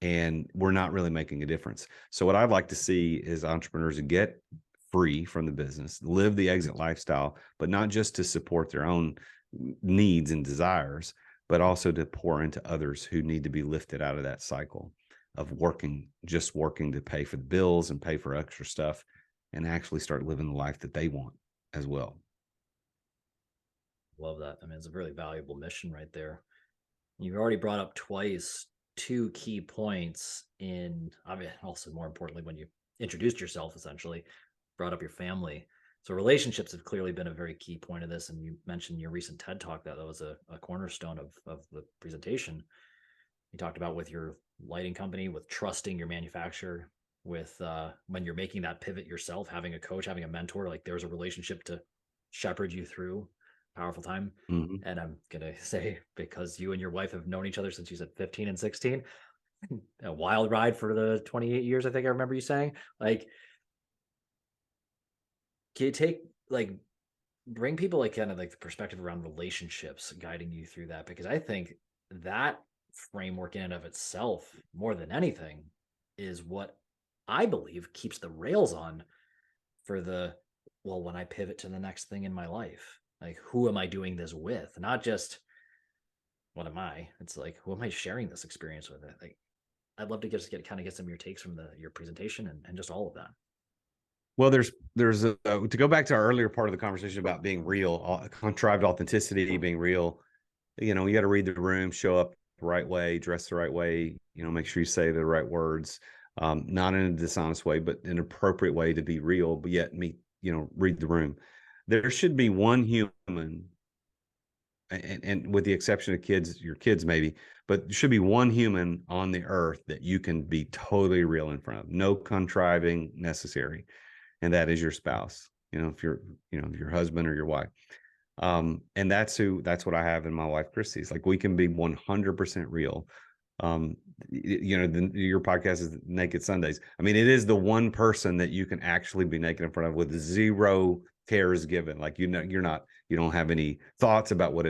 And we're not really making a difference. So what I'd like to see is entrepreneurs get free from the business, live the exit lifestyle, but not just to support their own needs and desires, but also to pour into others who need to be lifted out of that cycle of just working to pay for the bills and pay for extra stuff, and actually start living the life that they want as well. Love that. I mean, it's a really valuable mission right there. You've already brought up twice two key points I mean, also more importantly, when you introduced yourself, essentially brought up your family. So relationships have clearly been a very key point of this. And you mentioned your recent TED Talk, that was a cornerstone of the presentation. You talked about with your lighting company, with trusting your manufacturer, with when you're making that pivot yourself, having a coach, having a mentor, like there's a relationship to shepherd you through powerful time. And I'm gonna say, because you and your wife have known each other since you said 15 and 16, a wild ride for the 28 years, I think I remember you saying. Like, can you bring people like kind of like the perspective around relationships guiding you through that? Because I think that framework in and of itself, more than anything, is what I believe keeps the rails on for when I pivot to the next thing in my life. Like, who am I doing this with? Not just what am I? It's like, who am I sharing this experience with? Like, I'd love to get some of your takes from your presentation and just all of that. Well, there's to go back to our earlier part of the conversation about being real, contrived authenticity, being real. You got to read the room, show up the right way, dress the right way. Make sure you say the right words, not in a dishonest way, but in an appropriate way to be real, but yet read the room. There should be one human, and with the exception of your kids maybe, but there should be one human on the earth that you can be totally real in front of, no contriving necessary. And that is your spouse, if you're, your husband or your wife. And that's what I have in my wife, Christy. It's like, we can be 100% real. Your podcast is Naked Sundays. I mean, it is the one person that you can actually be naked in front of with zero care is given. Like, you don't have any thoughts about what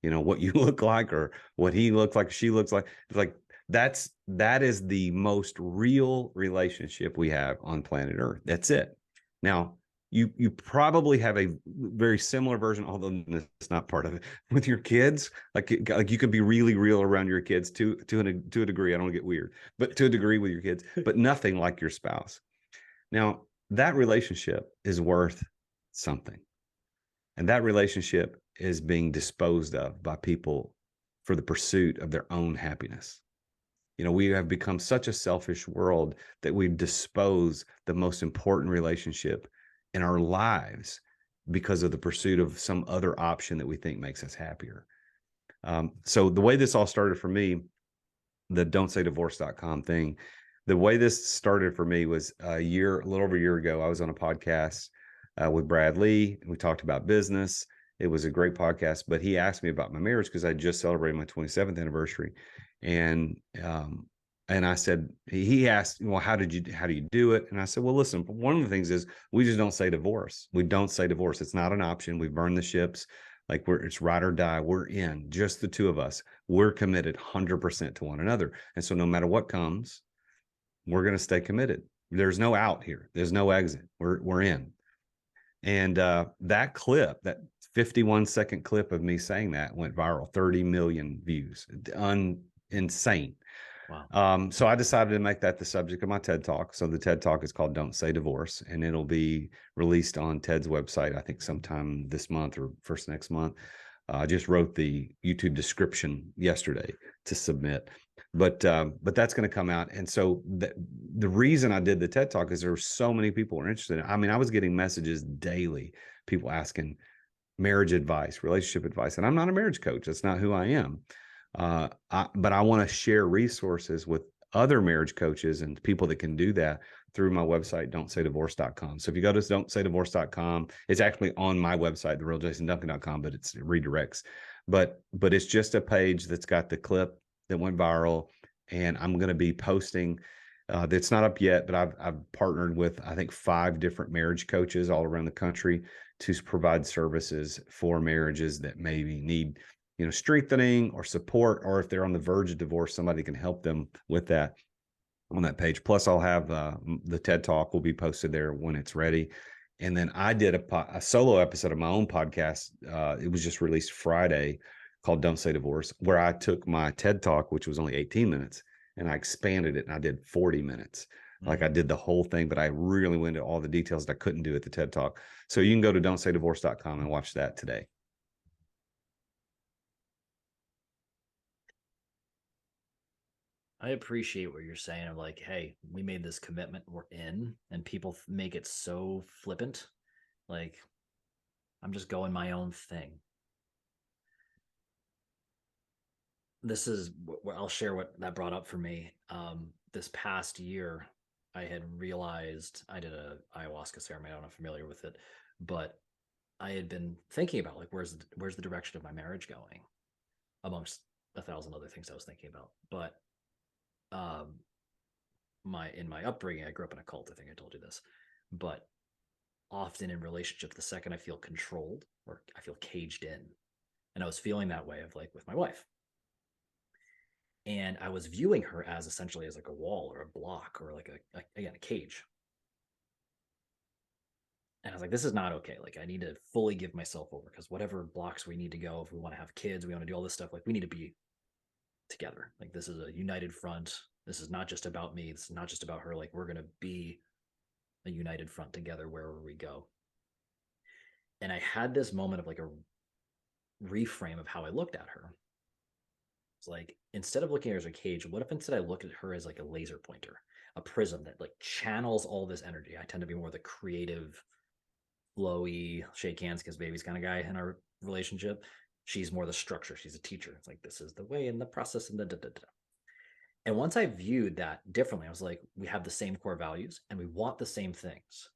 what you look like or what he looks like, she looks like. It's like, that is the most real relationship we have on planet Earth. That's it. Now, you probably have a very similar version, although it's not part of it, with your kids. Like you can be really real around your kids to a degree. I don't want to get weird, but to a degree with your kids, but nothing like your spouse. Now, that relationship is worth something. And that relationship is being disposed of by people for the pursuit of their own happiness. We have become such a selfish world that we dispose the most important relationship in our lives because of the pursuit of some other option that we think makes us happier. So the way this all started for me, the don'tsaydivorce.com thing, the way this started for me was a little over a year ago. I was on a podcast with Brad Lee. We talked about business. It was a great podcast, but he asked me about my marriage because I just celebrated my 27th anniversary. And I said, he asked, well, how do you do it? And I said, well, listen, one of the things is we just don't say divorce. We don't say divorce. It's not an option. We've burned the ships. Like it's ride or die. We're in, just the two of us. We're committed 100% to one another. And so no matter what comes, we're going to stay committed. There's no out here. There's no exit. We're in. And that clip, that 51-second clip of me saying that went viral, 30 million views, insane. Wow. So I decided to make that the subject of my TED Talk. So the TED Talk is called Don't Say Divorce, and it'll be released on TED's website, I think sometime this month or first next month. I just wrote the YouTube description yesterday to submit, but that's going to come out. And so the reason I did the TED Talk is there were so many people who are interested in it. I mean, I was getting messages daily, people asking marriage advice, relationship advice, and I'm not a marriage coach. That's not who I am. But I want to share resources with other marriage coaches and people that can do that through my website, don'tsaydivorce.com. So if you go to don'tsaydivorce.com, it's actually on my website, therealjasonduncan.com, but it redirects. But it's just a page that's got the clip that went viral, and I'm going to be posting. That's not up yet, but I've partnered with, I think, 5 different marriage coaches all around the country to provide services for marriages that maybe need strengthening or support, or if they're on the verge of divorce, somebody can help them with that on that page. Plus, I'll have the TED Talk will be posted there when it's ready. And then I did a solo episode of my own podcast. It was just released Friday, called Don't Say Divorce, where I took my TED Talk, which was only 18 minutes, and I expanded it and I did 40 minutes. Like I did the whole thing, but I really went into all the details that I couldn't do at the TED Talk. So you can go to don'tsaydivorce.com and watch that today. I appreciate what you're saying of like, hey, we made this commitment, we're in, and people make it so flippant. Like, I'm just going my own thing. This is where I'll share what that brought up for me. This past year, I had realized I did a ayahuasca ceremony. I don't know if you're familiar with it, but I had been thinking about like, where's the direction of my marriage going, amongst 1,000 other things I was thinking about. But in my upbringing, I grew up in a cult. I think I told you this, but often in relationships, the second I feel controlled or I feel caged in, and I was feeling that way of like with my wife, and I was viewing her as essentially as like a wall or a block or like a cage. And I was like, this is not okay. Like, I need to fully give myself over, because whatever blocks we need to go, if we want to have kids, we want to do all this stuff, like we need to be together. Like, this is a united front. This is not just about me. This is not just about her. Like, we're going to be a united front together wherever we go. And I had this moment of like a reframe of how I looked at her. It's like, instead of looking at her as a cage, what if instead I look at her as like a laser pointer, a prism that like channels all this energy? I tend to be more the creative, flowy, shake hands, kiss babies kind of guy in our relationship. She's more the structure. She's a teacher. It's like, this is the way and the process and the da da da. And once I viewed that differently, I was like, we have the same core values and we want the same things.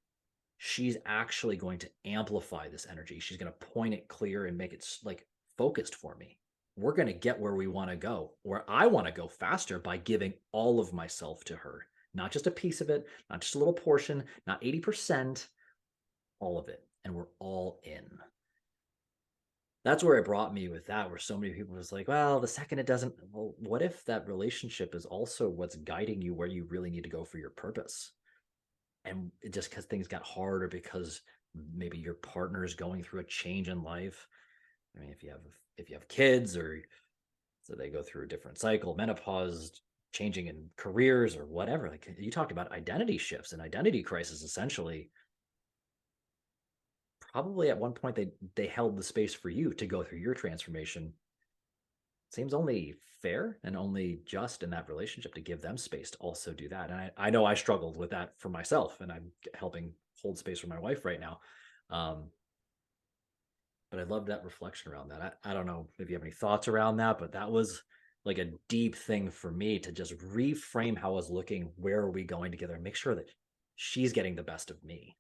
She's actually going to amplify this energy. She's going to point it clear and make it like focused for me. We're going to get where we want to go, where I want to go faster, by giving all of myself to her, not just a piece of it, not just a little portion, not 80%, all of it. and we're all in. That's where it brought me with that, where so many people was like, well, the second it doesn't, well, what if that relationship is also what's guiding you where you really need to go for your purpose? And just because things got hard, or because maybe your partner is going through a change in life. I mean, if you have kids, or so they go through a different cycle, menopause, changing in careers or whatever. Like you talked about identity shifts and identity crisis, essentially. Probably at one point they held the space for you to go through your transformation. Seems only fair and only just in that relationship to give them space to also do that. And I know I struggled with that for myself, and I'm helping hold space for my wife right now. But I love that reflection around that. I don't know if you have any thoughts around that, but that was like a deep thing for me to just reframe how I was looking. Where are we going together, and make sure that she's getting the best of me.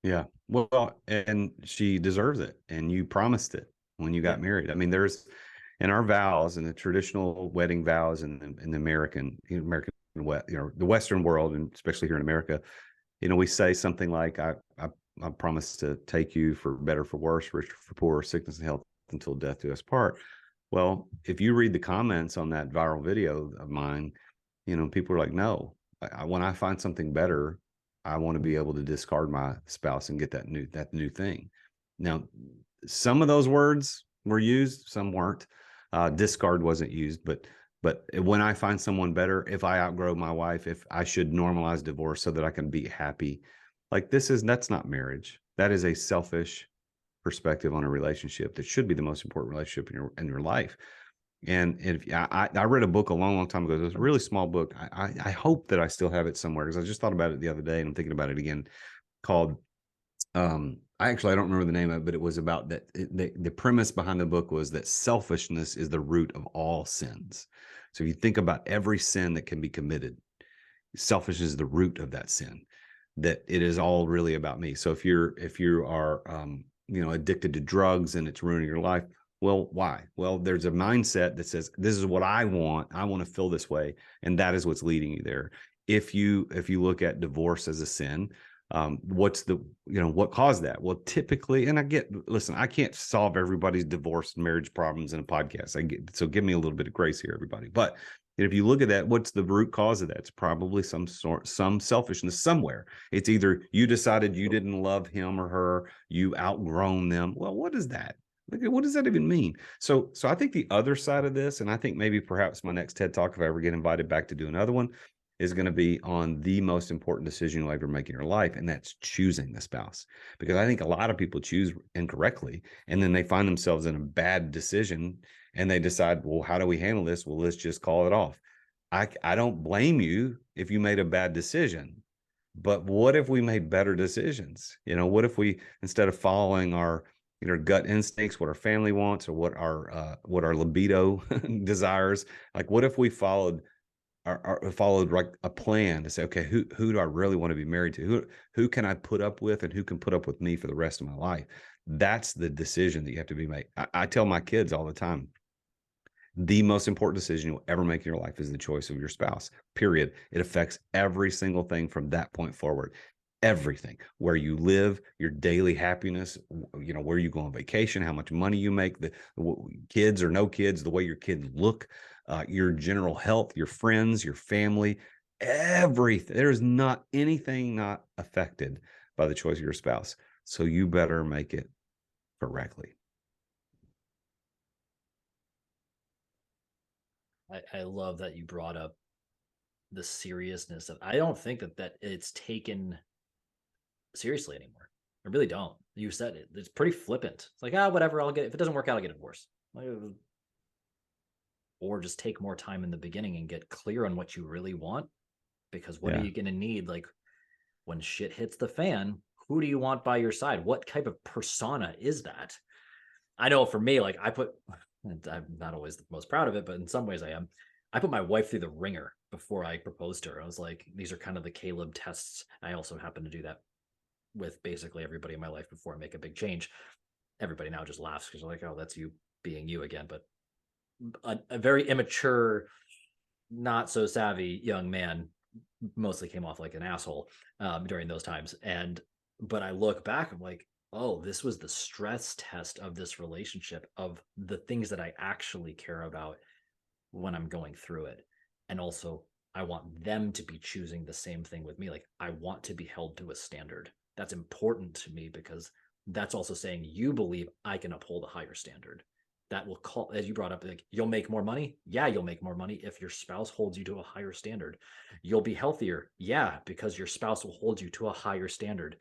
Yeah. Well, and she deserves it. And you promised it when you Yeah. got married. I mean, there's in our vows, in the traditional wedding vows in the American, the Western world, and especially here in America, we say something like, I promise to take you for better, for worse, rich for poor, sickness and health, until death do us part. Well, if you read the comments on that viral video of mine, people are like, no, when I find something better, I want to be able to discard my spouse and get that new thing. Now, some of those words were used, some weren't. Discard wasn't used, but when I find someone better, if I outgrow my wife, if I should normalize divorce so that I can be happy, like that's not marriage. That is a selfish perspective on a relationship that should be the most important relationship in your life. And if I read a book a long, long time ago. It was a really small book. I hope that I still have it somewhere, because I just thought about it the other day and I'm thinking about it again. Called I don't remember the name of it, but it was about that. The premise behind the book was that selfishness is the root of all sins. So if you think about every sin that can be committed, selfishness is the root of that sin. That it is all really about me. So if you are addicted to drugs and it's ruining your life, well, why? Well, there's a mindset that says, this is what I want to feel this way, and that is what's leading you there. If you look at divorce as a sin, what's what caused that? Well, typically, and listen, I can't solve everybody's divorce and marriage problems in a podcast. So give me a little bit of grace here, everybody. But if you look at that, what's the root cause of that? It's probably some selfishness somewhere. It's either you decided you didn't love him or her, you outgrown them. Well, what is that? What does that even mean? So I think the other side of this, and I think maybe perhaps my next TED Talk, if I ever get invited back to do another one, is going to be on the most important decision you'll ever make in your life, and that's choosing a spouse. Because I think a lot of people choose incorrectly, and then they find themselves in a bad decision, and they decide, well, how do we handle this? Well, let's just call it off. I don't blame you if you made a bad decision, but what if we made better decisions? What if we, instead of following our gut instincts, what our family wants, or what our libido desires, like what if we followed like a plan to say, okay, who do I really want to be married to? Who can I put up with, and who can put up with me for the rest of my life? That's the decision that you have to be made. I tell my kids all the time, the most important decision you'll ever make in your life is the choice of your spouse, period. It affects every single thing from that point forward. Everything, where you live, your daily happiness, where you go on vacation, how much money you make, the kids or no kids, the way your kids look, your general health, your friends, your family, everything. There's not anything not affected by the choice of your spouse. So you better make it correctly. I love that you brought up the seriousness of. I don't think that it's taken seriously anymore. I really don't. You said it. It's pretty flippant. It's like, whatever. I'll get, if it doesn't work out, I'll get a divorce. Or just take more time in the beginning and get clear on what you really want. Because what are you going to need? Like when shit hits the fan, who do you want by your side? What type of persona is that? I know for me, like I'm not always the most proud of it, but in some ways I am. I put my wife through the ringer before I proposed to her. I was like, these are kind of the Caleb tests. I also happen to do that with basically everybody in my life before I make a big change. Everybody now just laughs because they're like, oh, that's you being you again. But a very immature, not so savvy young man mostly came off like an asshole during those times. But I look back, I'm like, oh, this was the stress test of this relationship, of the things that I actually care about when I'm going through it. And also, I want them to be choosing the same thing with me. Like, I want to be held to a standard. That's important to me because that's also saying you believe I can uphold a higher standard. That will call, as you brought up, like, you'll make more money. Yeah, you'll make more money if your spouse holds you to a higher standard. You'll be healthier. Yeah, because your spouse will hold you to a higher standard.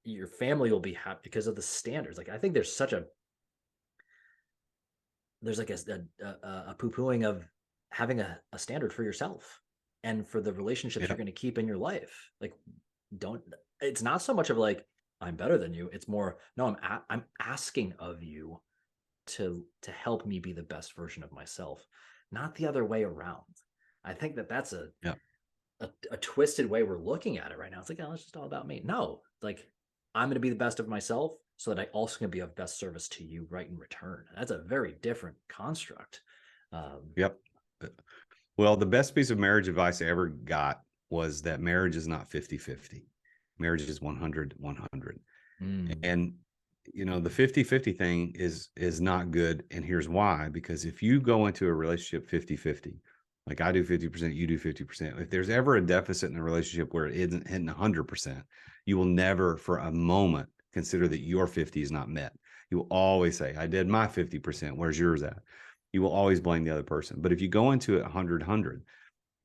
Your family will be happy because of the standards. Like, I think there's like a poo-pooing of having a standard for yourself and for the relationships Yeah. you're going to keep in your life. Like, don't, it's not so much of like, I'm better than you. It's more, no, I'm asking of you to help me be the best version of myself, not the other way around. I think that that's Yeah. a twisted way we're looking at it right now. It's like, oh, it's just all about me. No, like, I'm going to be the best of myself so that I also can be of best service to you right in return. That's a very different construct. Yep. Well, the best piece of marriage advice I ever got was that marriage is not 50-50. Marriage is 100-100. mm, And the 50-50 thing is not good. And here's why: because if you go into a relationship 50-50, like I do 50%, you do 50%, if there's ever a deficit in a relationship where it isn't hitting 100%, you will never for a moment consider that your 50 is not met. You will always say, I did my 50%, where's yours at? You will always blame the other person. But if you go into it 100-100,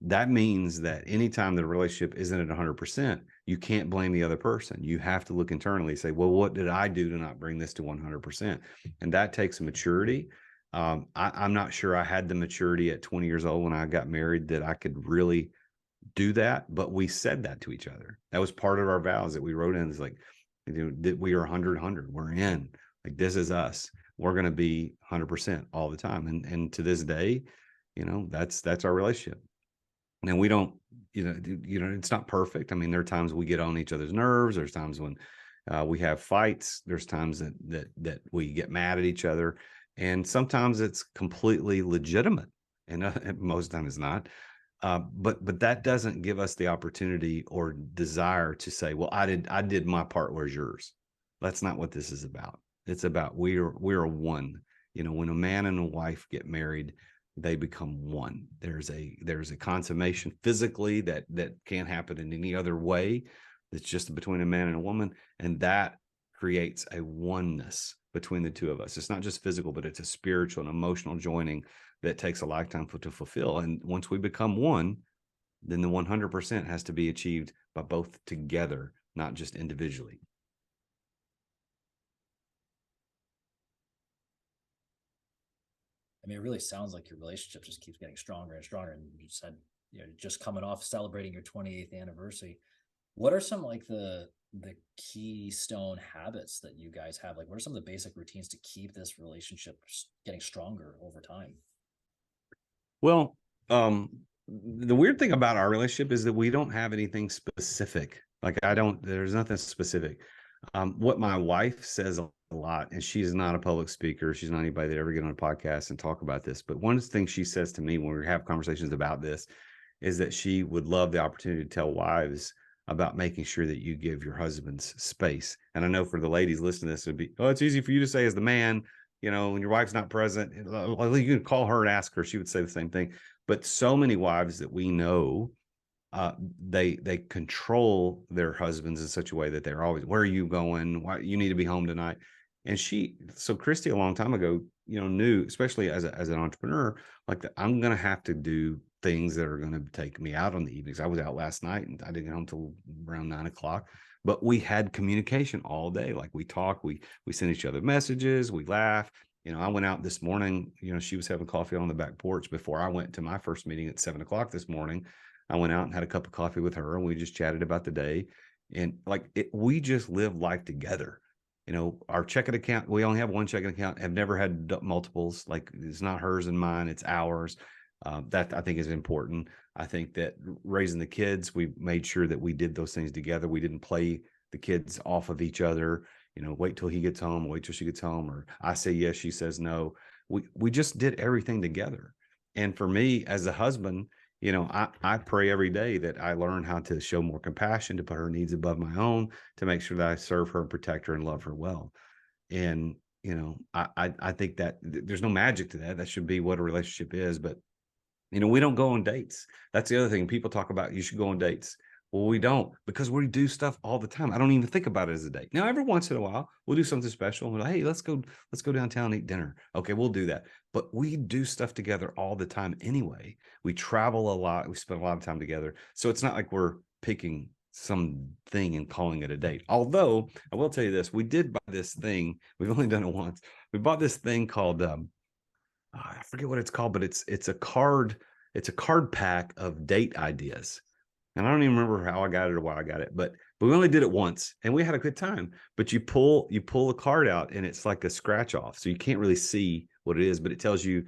that means that anytime the relationship isn't at 100%, you can't blame the other person. You have to look internally and say, well, what did I do to not bring this to 100%? And that takes maturity. I'm not sure I had the maturity at 20 years old when I got married that I could really do that, but we said that to each other. That was part of our vows that we wrote in. It's like, that we are 100-100. We're in. Like, this is us. We're going to be 100% all the time. And to this day, that's our relationship. And we don't, it's not perfect. I mean, there are times we get on each other's nerves. There's times when we have fights. There's times that we get mad at each other, and sometimes it's completely legitimate, and most of the time it's not. But that doesn't give us the opportunity or desire to say, well, I did my part. Where's yours? That's not what this is about. It's about we're one. When a man and a wife get married, they become one. There's a consummation physically that can't happen in any other way. It's just between a man and a woman, and that creates a oneness between the two of us. It's not just physical, but it's a spiritual and emotional joining that takes a lifetime to fulfill. And once we become one, then the 100% has to be achieved by both together, not just individually. I mean, it really sounds like your relationship just keeps getting stronger and stronger. And you said, just coming off celebrating your 28th anniversary. What are some, like, the keystone habits that you guys have? Like, what are some of the basic routines to keep this relationship getting stronger over time? Well, the weird thing about our relationship is that we don't have anything specific. Like, there's nothing specific. What my wife says a lot, and she's not a public speaker. She's not anybody that ever get on a podcast and talk about this. But one of the things she says to me when we have conversations about this is that she would love the opportunity to tell wives about making sure that you give your husbands space. And I know for the ladies listening to this, it'd be, oh, it's easy for you to say as the man, when your wife's not present, you can call her and ask her. She would say the same thing. But so many wives that we know, they control their husbands in such a way that they're always, where are you going? Why you need to be home tonight? And so Christy, a long time ago, knew, especially as an entrepreneur, like that I'm going to have to do things that are going to take me out on the evenings. I was out last night and I didn't get home till around 9 o'clock, but we had communication all day. Like, we talk, we send each other messages, we laugh. I went out this morning, she was having coffee on the back porch before I went to my first meeting at 7 o'clock this morning. I went out and had a cup of coffee with her and we just chatted about the day. And we just live life together. Our checking account, we only have one checking account, have never had multiples. Like, it's not hers and mine, it's ours. That I think is important. I think that raising the kids, we made sure that we did those things together. We didn't play the kids off of each other. Wait till he gets home, wait till she gets home, or I say yes, she says no. We just did everything together. And for me as a husband, you know, I pray every day that I learn how to show more compassion, to put her needs above my own, to make sure that I serve her and protect her and love her well. And, you know, I think that there's no magic to that. That should be what a relationship is. But, you know, we don't go on dates. That's the other thing. People talk about you should go on dates. Well, we don't, because we do stuff all the time. I don't even think about it as a date. Now, every once in a while, we'll do something special. We're like, hey, let's go downtown and eat dinner. Okay, we'll do that. But we do stuff together all the time anyway. We travel a lot. We spend a lot of time together. So it's not like we're picking something and calling it a date. Although I will tell you this, we did buy this thing. We've only done it once. We bought this thing called I forget what it's called, but it's a card. It's a card pack of date ideas. And I don't even remember how I got it or why I got it, but we only did it once and we had a good time. But you pull a card out and it's like a scratch off. So you can't really see what it is, but it tells you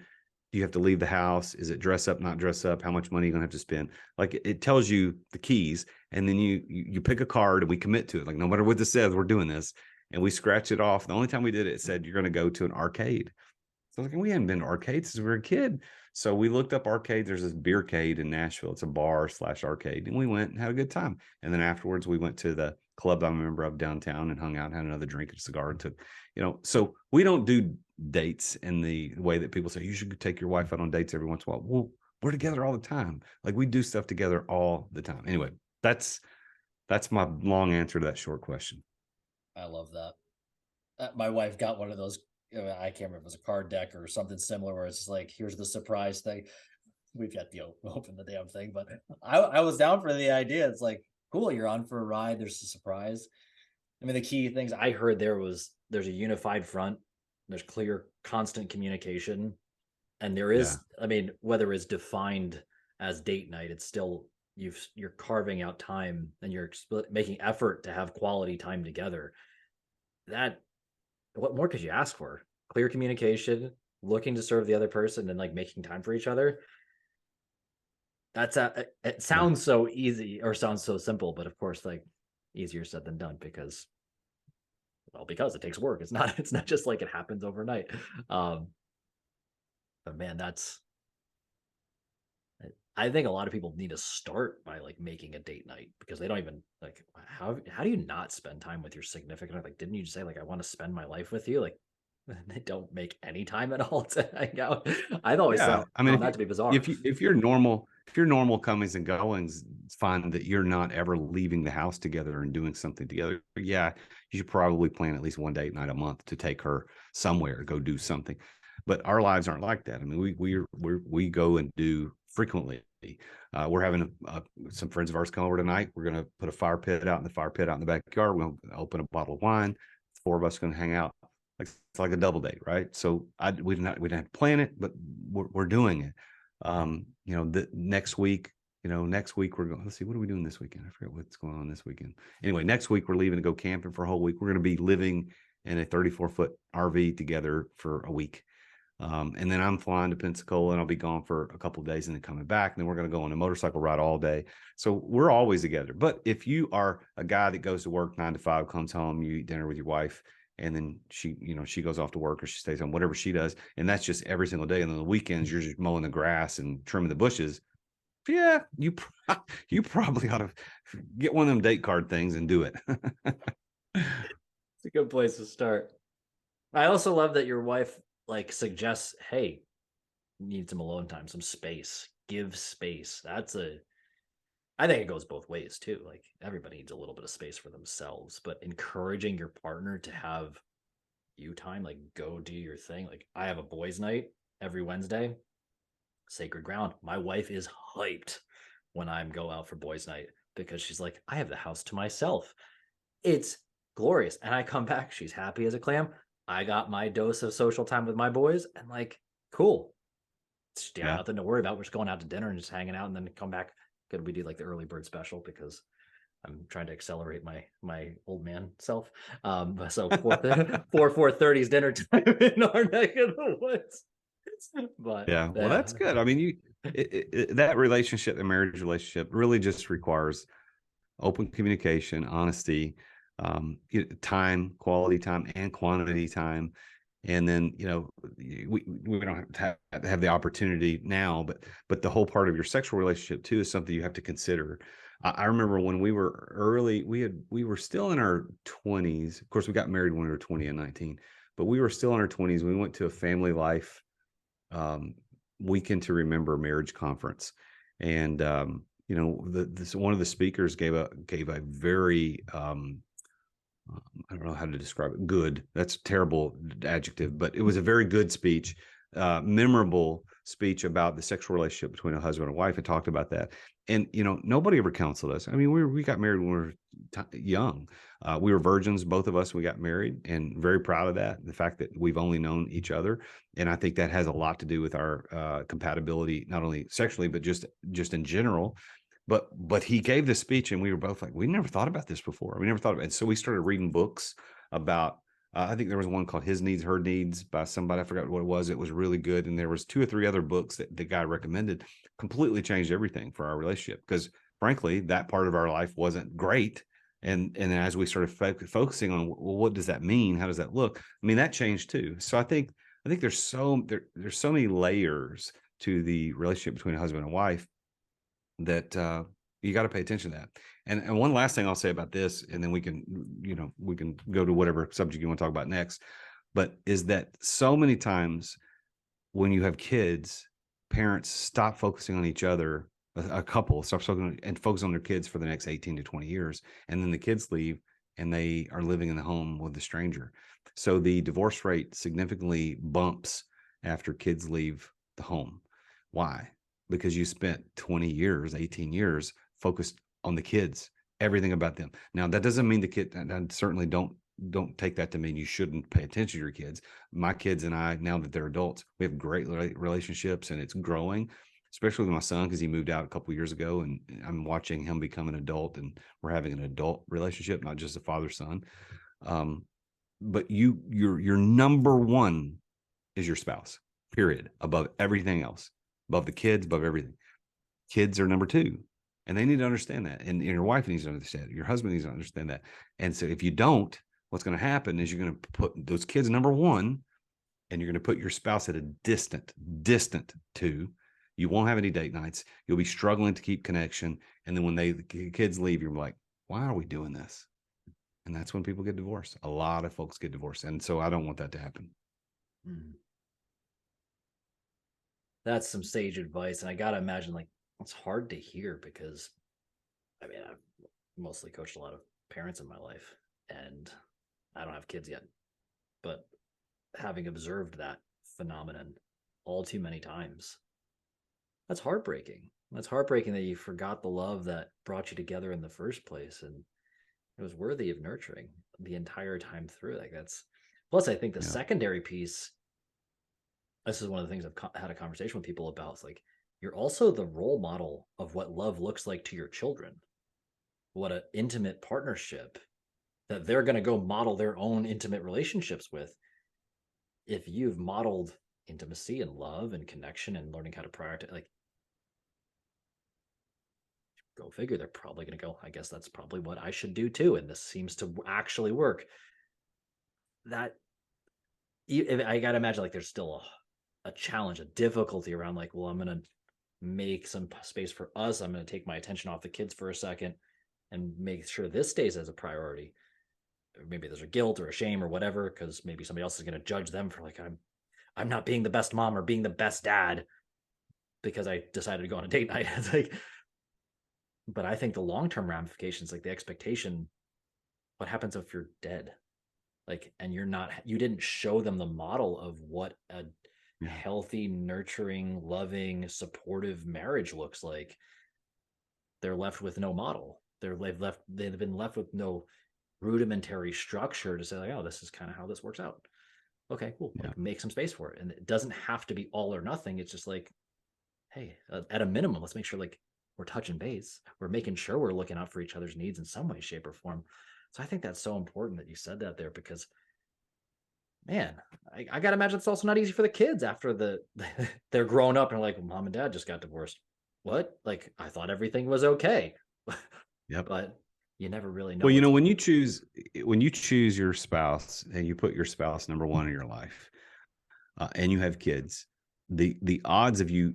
you have to leave the house. Is it dress up, not dress up? How much money you're gonna have to spend? Like it tells you the keys, and then you pick a card and we commit to it. Like no matter what this says, we're doing this. And we scratch it off. The only time we did it, it said you're gonna go to an arcade. So like, we hadn't been to arcades since we were a kid. So we looked up arcades. There's this beercade in Nashville. It's a bar slash arcade. And we went and had a good time. And then afterwards, we went to the club I'm a member of downtown and hung out and had another drink and a cigar and took, you know, so we don't do dates in the way that people say you should take your wife out on dates every once in a while. Well, we're together all the time. Like we do stuff together all the time. Anyway, that's my long answer to that short question. I love that. My wife got one of those. I can't remember if it was a card deck or something similar, where it's just like, here's the surprise thing. We've got to open the damn thing, but I was down for the idea. It's like, cool, you're on for a ride. There's a surprise. I mean, the key things I heard there's a unified front, there's clear, constant communication, and there Yeah. is, I mean, whether it's defined as date night, it's still you're carving out time and you're making effort to have quality time together. That what more could you ask for? Clear communication, looking to serve the other person, and like making time for each other. That's it Yeah. sounds so easy or sounds so simple, but of course, like easier said than done because it takes work. It's not just like it happens overnight. Um, but man, that's I think a lot of people need to start by like making a date night because they don't even like how do you not spend time with your significant other? Like, didn't you just say like I want to spend my life with you? Like they don't make any time at all to hang out. I've always Yeah, I mean, found that to be bizarre. if you're normal comings and goings, it's fine that you're not ever leaving the house together and doing something together. But yeah, you should probably plan at least one date night a month to take her somewhere, go do something. But our lives aren't like that. I mean, we go and do frequently. We're having some friends of ours come over tonight. We're going to put a fire pit out in the backyard. We're going to open a bottle of wine. 4 of us going to hang out. Like it's like a double date, right? So we didn't have to plan it, but we're doing it. You know, next week we're going. Let's see, what are we doing this weekend? I forget what's going on this weekend. Anyway, next week we're leaving to go camping for a whole week. We're going to be living in a 34-foot RV together for a week. And then I'm flying to Pensacola and I'll be gone for a couple of days and then coming back. And then we're going to go on a motorcycle ride all day. So we're always together. But if you are a guy that goes to work 9 to 5, comes home, you eat dinner with your wife, and then she goes off to work or she stays home, whatever she does. And that's just every single day. And then the weekends, you're just mowing the grass and trimming the bushes. Yeah, you probably ought to get one of them date card things and do it. It's a good place to start. I also love that your wife like suggests, hey, you need some alone time, some space. Give space. I think it goes both ways too. Like everybody needs a little bit of space for themselves, but encouraging your partner to have you time, like go do your thing. Like I have a boys' night every Wednesday, sacred ground. My wife is hyped when I'm go out for boys' night because she's like, I have the house to myself. It's glorious. And I come back, she's happy as a clam. I got my dose of social time with my boys and like, cool. Yeah, Yeah. nothing to worry about. We're just going out to dinner and just hanging out and then come back. Good, we do like the early bird special because I'm trying to accelerate my old man self. So 4:30 is dinner time in our neck of the woods. But Yeah, well, yeah, that's good. I mean, that relationship, the marriage relationship, really just requires open communication, honesty, time, quality time, and quantity time. And then, we don't have the opportunity now, but the whole part of your sexual relationship too is something you have to consider. I remember when we were early, we were still in our 20s. Of course, we got married when we were 20 and 19, but we were still in our 20s. We went to a family life um, weekend to remember marriage conference, and one of the speakers gave a very I don't know how to describe it. Good. That's a terrible adjective, but it was a very good speech, memorable speech about the sexual relationship between a husband and wife. It talked about that. And, nobody ever counseled us. I mean, we got married when we were young. We were virgins, both of us. We got married, and very proud of that. The fact that we've only known each other. And I think that has a lot to do with our compatibility, not only sexually, but just in general. But he gave this speech, and we were both like, we never thought about this before. We never thought about it. So we started reading books about, I think there was one called His Needs, Her Needs by somebody. I forgot what it was. It was really good. And there was 2 or 3 other books that the guy recommended. Completely changed everything for our relationship, because frankly, that part of our life wasn't great. And as we started focusing on, well, what does that mean? How does that look? I mean, that changed too. So I think there's there's so many layers to the relationship between a husband and wife that you got to pay attention to that. And one last thing I'll say about this, and then we can go to whatever subject you want to talk about next. But is that so many times when you have kids, parents stop focusing on each other. A couple stop focusing and focus on their kids for the next 18 to 20 years, and then the kids leave and they are living in the home with a stranger. So the divorce rate significantly bumps after kids leave the home. Why? Because you spent 20 years, 18 years focused on the kids, everything about them. Now, that doesn't mean the kid, and I certainly don't take that to mean you shouldn't pay attention to your kids. My kids and I, now that they're adults, we have great relationships, and it's growing, especially with my son, because he moved out a couple of years ago, and I'm watching him become an adult, and we're having an adult relationship, not just a father-son. But your number one is your spouse, period, above everything else, above the kids, above everything. Kids are number 2, and they need to understand that. And your wife needs to understand it. Your husband needs to understand that. And so if you don't, what's going to happen is you're going to put those kids number 1, and you're going to put your spouse at a distant 2. You won't have any date nights. You'll be struggling to keep connection. And then when the kids leave, you're like, why are we doing this? And that's when people get divorced. A lot of folks get divorced. And so I don't want that to happen. That's some sage advice. And I got to imagine, like, it's hard to hear, because I mean, I've mostly coached a lot of parents in my life, and I don't have kids yet. But having observed that phenomenon all too many times, that's heartbreaking. That's heartbreaking that you forgot the love that brought you together in the first place, and it was worthy of nurturing the entire time through. Like, that's, plus I think the secondary piece, this is one of the things I've had a conversation with people about. It's like, you're also the role model of what love looks like to your children, what an intimate partnership that they're going to go model their own intimate relationships with. If you've modeled intimacy and love and connection and learning how to prioritize, like, go figure, they're probably going to go, I guess that's probably what I should do too. And this seems to actually work. That, I got to imagine, like, there's still a challenge, a difficulty around, like, well, I'm going to make some space for us. I'm going to take my attention off the kids for a second and make sure this stays as a priority. Maybe there's a guilt or a shame or whatever, because maybe somebody else is going to judge them for, like, I'm not being the best mom or being the best dad because I decided to go on a date night. It's like, but I think the long-term ramifications, like the expectation, what happens if you're dead? Like, and you didn't show them the model of what a healthy, nurturing, loving, supportive marriage looks like. They're left with no model. They've been left with no rudimentary structure to say, like, oh, this is kind of how this works out. Okay, cool. Like, make some space for it. And it doesn't have to be all or nothing. It's just like, hey, at a minimum, let's make sure, like, we're touching base. We're making sure we're looking out for each other's needs in some way, shape, or form. So I think that's so important that you said that there, because, man, I got to imagine it's also not easy for the kids after they're grown up and like, well, mom and dad just got divorced. What? Like, I thought everything was okay. Yep. But you never really know. Well, when you choose your spouse and you put your spouse number 1 in your life, and you have kids, the odds of to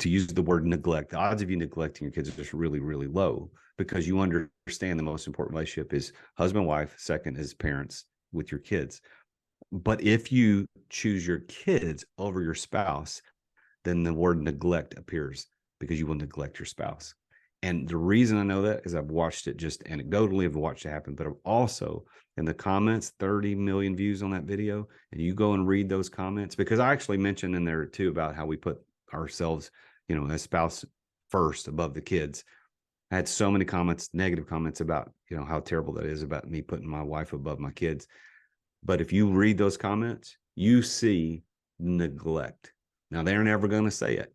use the word neglect, the odds of you neglecting your kids are just really, really low, because you understand the most important relationship is husband, wife. Second is parents with your kids. But if you choose your kids over your spouse, then the word neglect appears, because you will neglect your spouse. And the reason I know that is I've watched it just anecdotally, I've watched it happen, but I've also in the comments, 30 million views on that video. And you go and read those comments, because I actually mentioned in there too about how we put ourselves, as spouse first above the kids. I had so many comments, negative comments about, how terrible that is about me putting my wife above my kids. But if you read those comments, you see neglect. Now, they're never going to say it,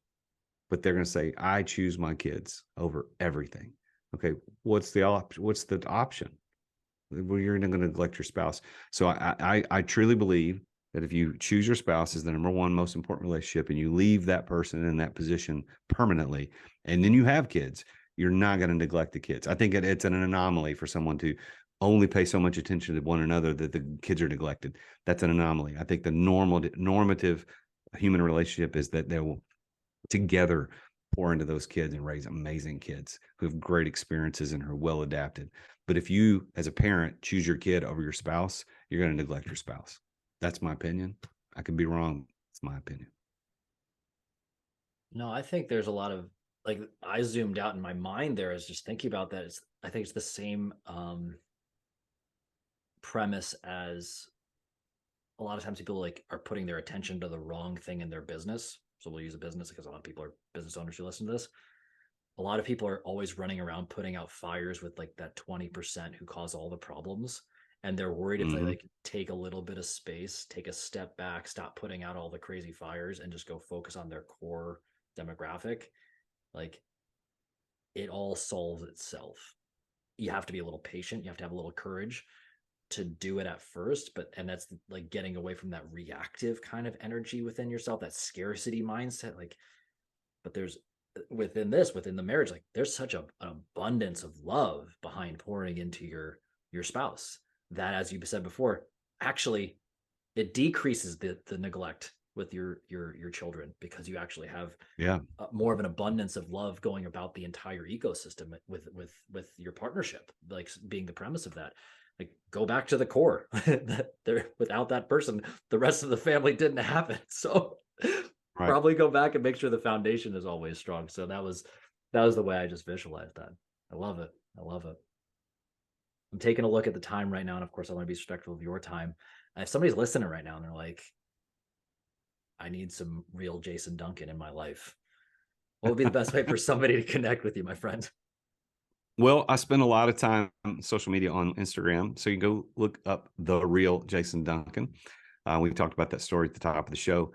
but they're going to say, I choose my kids over everything. Okay, what's the option? What's the option? Well, you're not going to neglect your spouse. So I truly believe that if you choose your spouse as the number one most important relationship, and you leave that person in that position permanently, and then you have kids, you're not going to neglect the kids. I think it's an anomaly for someone to only pay so much attention to one another that the kids are neglected. That's an anomaly. I think the normative human relationship is that they will together pour into those kids and raise amazing kids who have great experiences and are well adapted. But if you, as a parent, choose your kid over your spouse, you're going to neglect your spouse. That's my opinion. I could be wrong. It's my opinion. No, I think there's a lot of, like, I zoomed out in my mind there as just thinking about that. I think it's the same premise as a lot of times people like are putting their attention to the wrong thing in their business. So we'll use a business because a lot of people are business owners who listen to this. A lot of people are always running around putting out fires with like that 20% who cause all the problems. And they're worried if they like take a little bit of space, take a step back, stop putting out all the crazy fires and just go focus on their core demographic, like it all solves itself. You have to be a little patient. You have to have a little courage to do it at first, and that's like getting away from that reactive kind of energy within yourself, that scarcity mindset. Like, but there's within the marriage, like there's such an abundance of love behind pouring into your spouse that, as you said before, actually it decreases the neglect with your children, because you actually have more of an abundance of love going about the entire ecosystem with your partnership, like being the premise of that. Like, go back to the core. That there, without that person, the rest of the family didn't happen. So probably go back and make sure the foundation is always strong. So that was the way I just visualized that. I love it. I'm taking a look at the time right now, and of course I want to be respectful of your time. And if somebody's listening right now and they're like, I need some real Jason Duncan in my life, what would be the best way for somebody to connect with you, my friend? Well, I spend a lot of time on social media on Instagram. So you go look up the Real Jason Duncan. We talked about that story at the top of the show.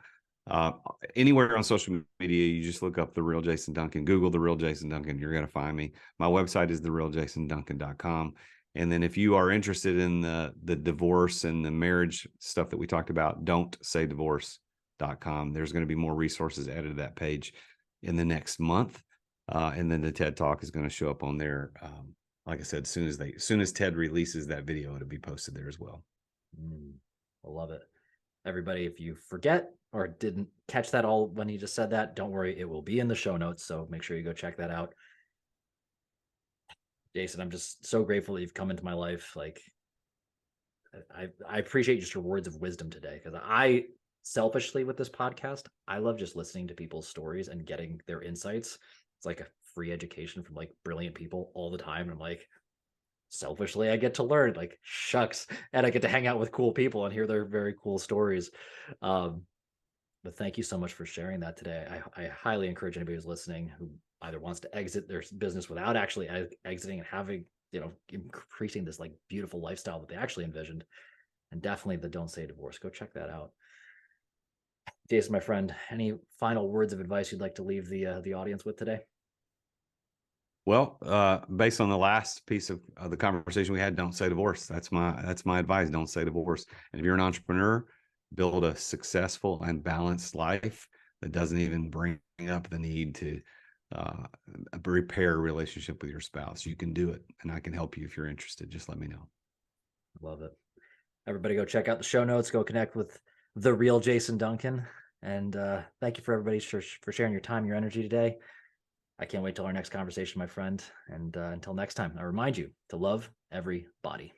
Anywhere on social media, you just look up the Real Jason Duncan, Google the Real Jason Duncan, you're going to find me. My website is therealjasonduncan.com. And then if you are interested in the divorce and the marriage stuff that we talked about, don'tsaydivorce.com. There's going to be more resources added to that page in the next month. And then the TED Talk is going to show up on there. Like I said, as soon as TED releases that video, it'll be posted there as well. I love it. Everybody, if you forget or didn't catch that all when he just said that, don't worry, it will be in the show notes. So make sure you go check that out. Jason, I'm just so grateful that you've come into my life. Like, I appreciate just your words of wisdom today, because I selfishly, with this podcast, I love just listening to people's stories and getting their insights. It's like a free education from like brilliant people all the time. And I'm like, selfishly, I get to learn, like, shucks, and I get to hang out with cool people and hear their very cool stories. But thank you so much for sharing that today. I highly encourage anybody who's listening who either wants to exit their business without actually exiting and having, increasing this like beautiful lifestyle that they actually envisioned, and definitely the Don't Say Divorce. Go check that out. Jason, my friend, any final words of advice you'd like to leave the audience with today? Well, based on the last piece of the conversation we had, don't say divorce. That's my advice. Don't say divorce. And if you're an entrepreneur, build a successful and balanced life that doesn't even bring up the need to repair a relationship with your spouse. You can do it, and I can help you if you're interested. Just let me know. Love it. Everybody go check out the show notes. Go connect with the real Jason Duncan. And thank you for everybody for sharing your time, your energy today. I can't wait till our next conversation, my friend. And until next time, I remind you to love everybody.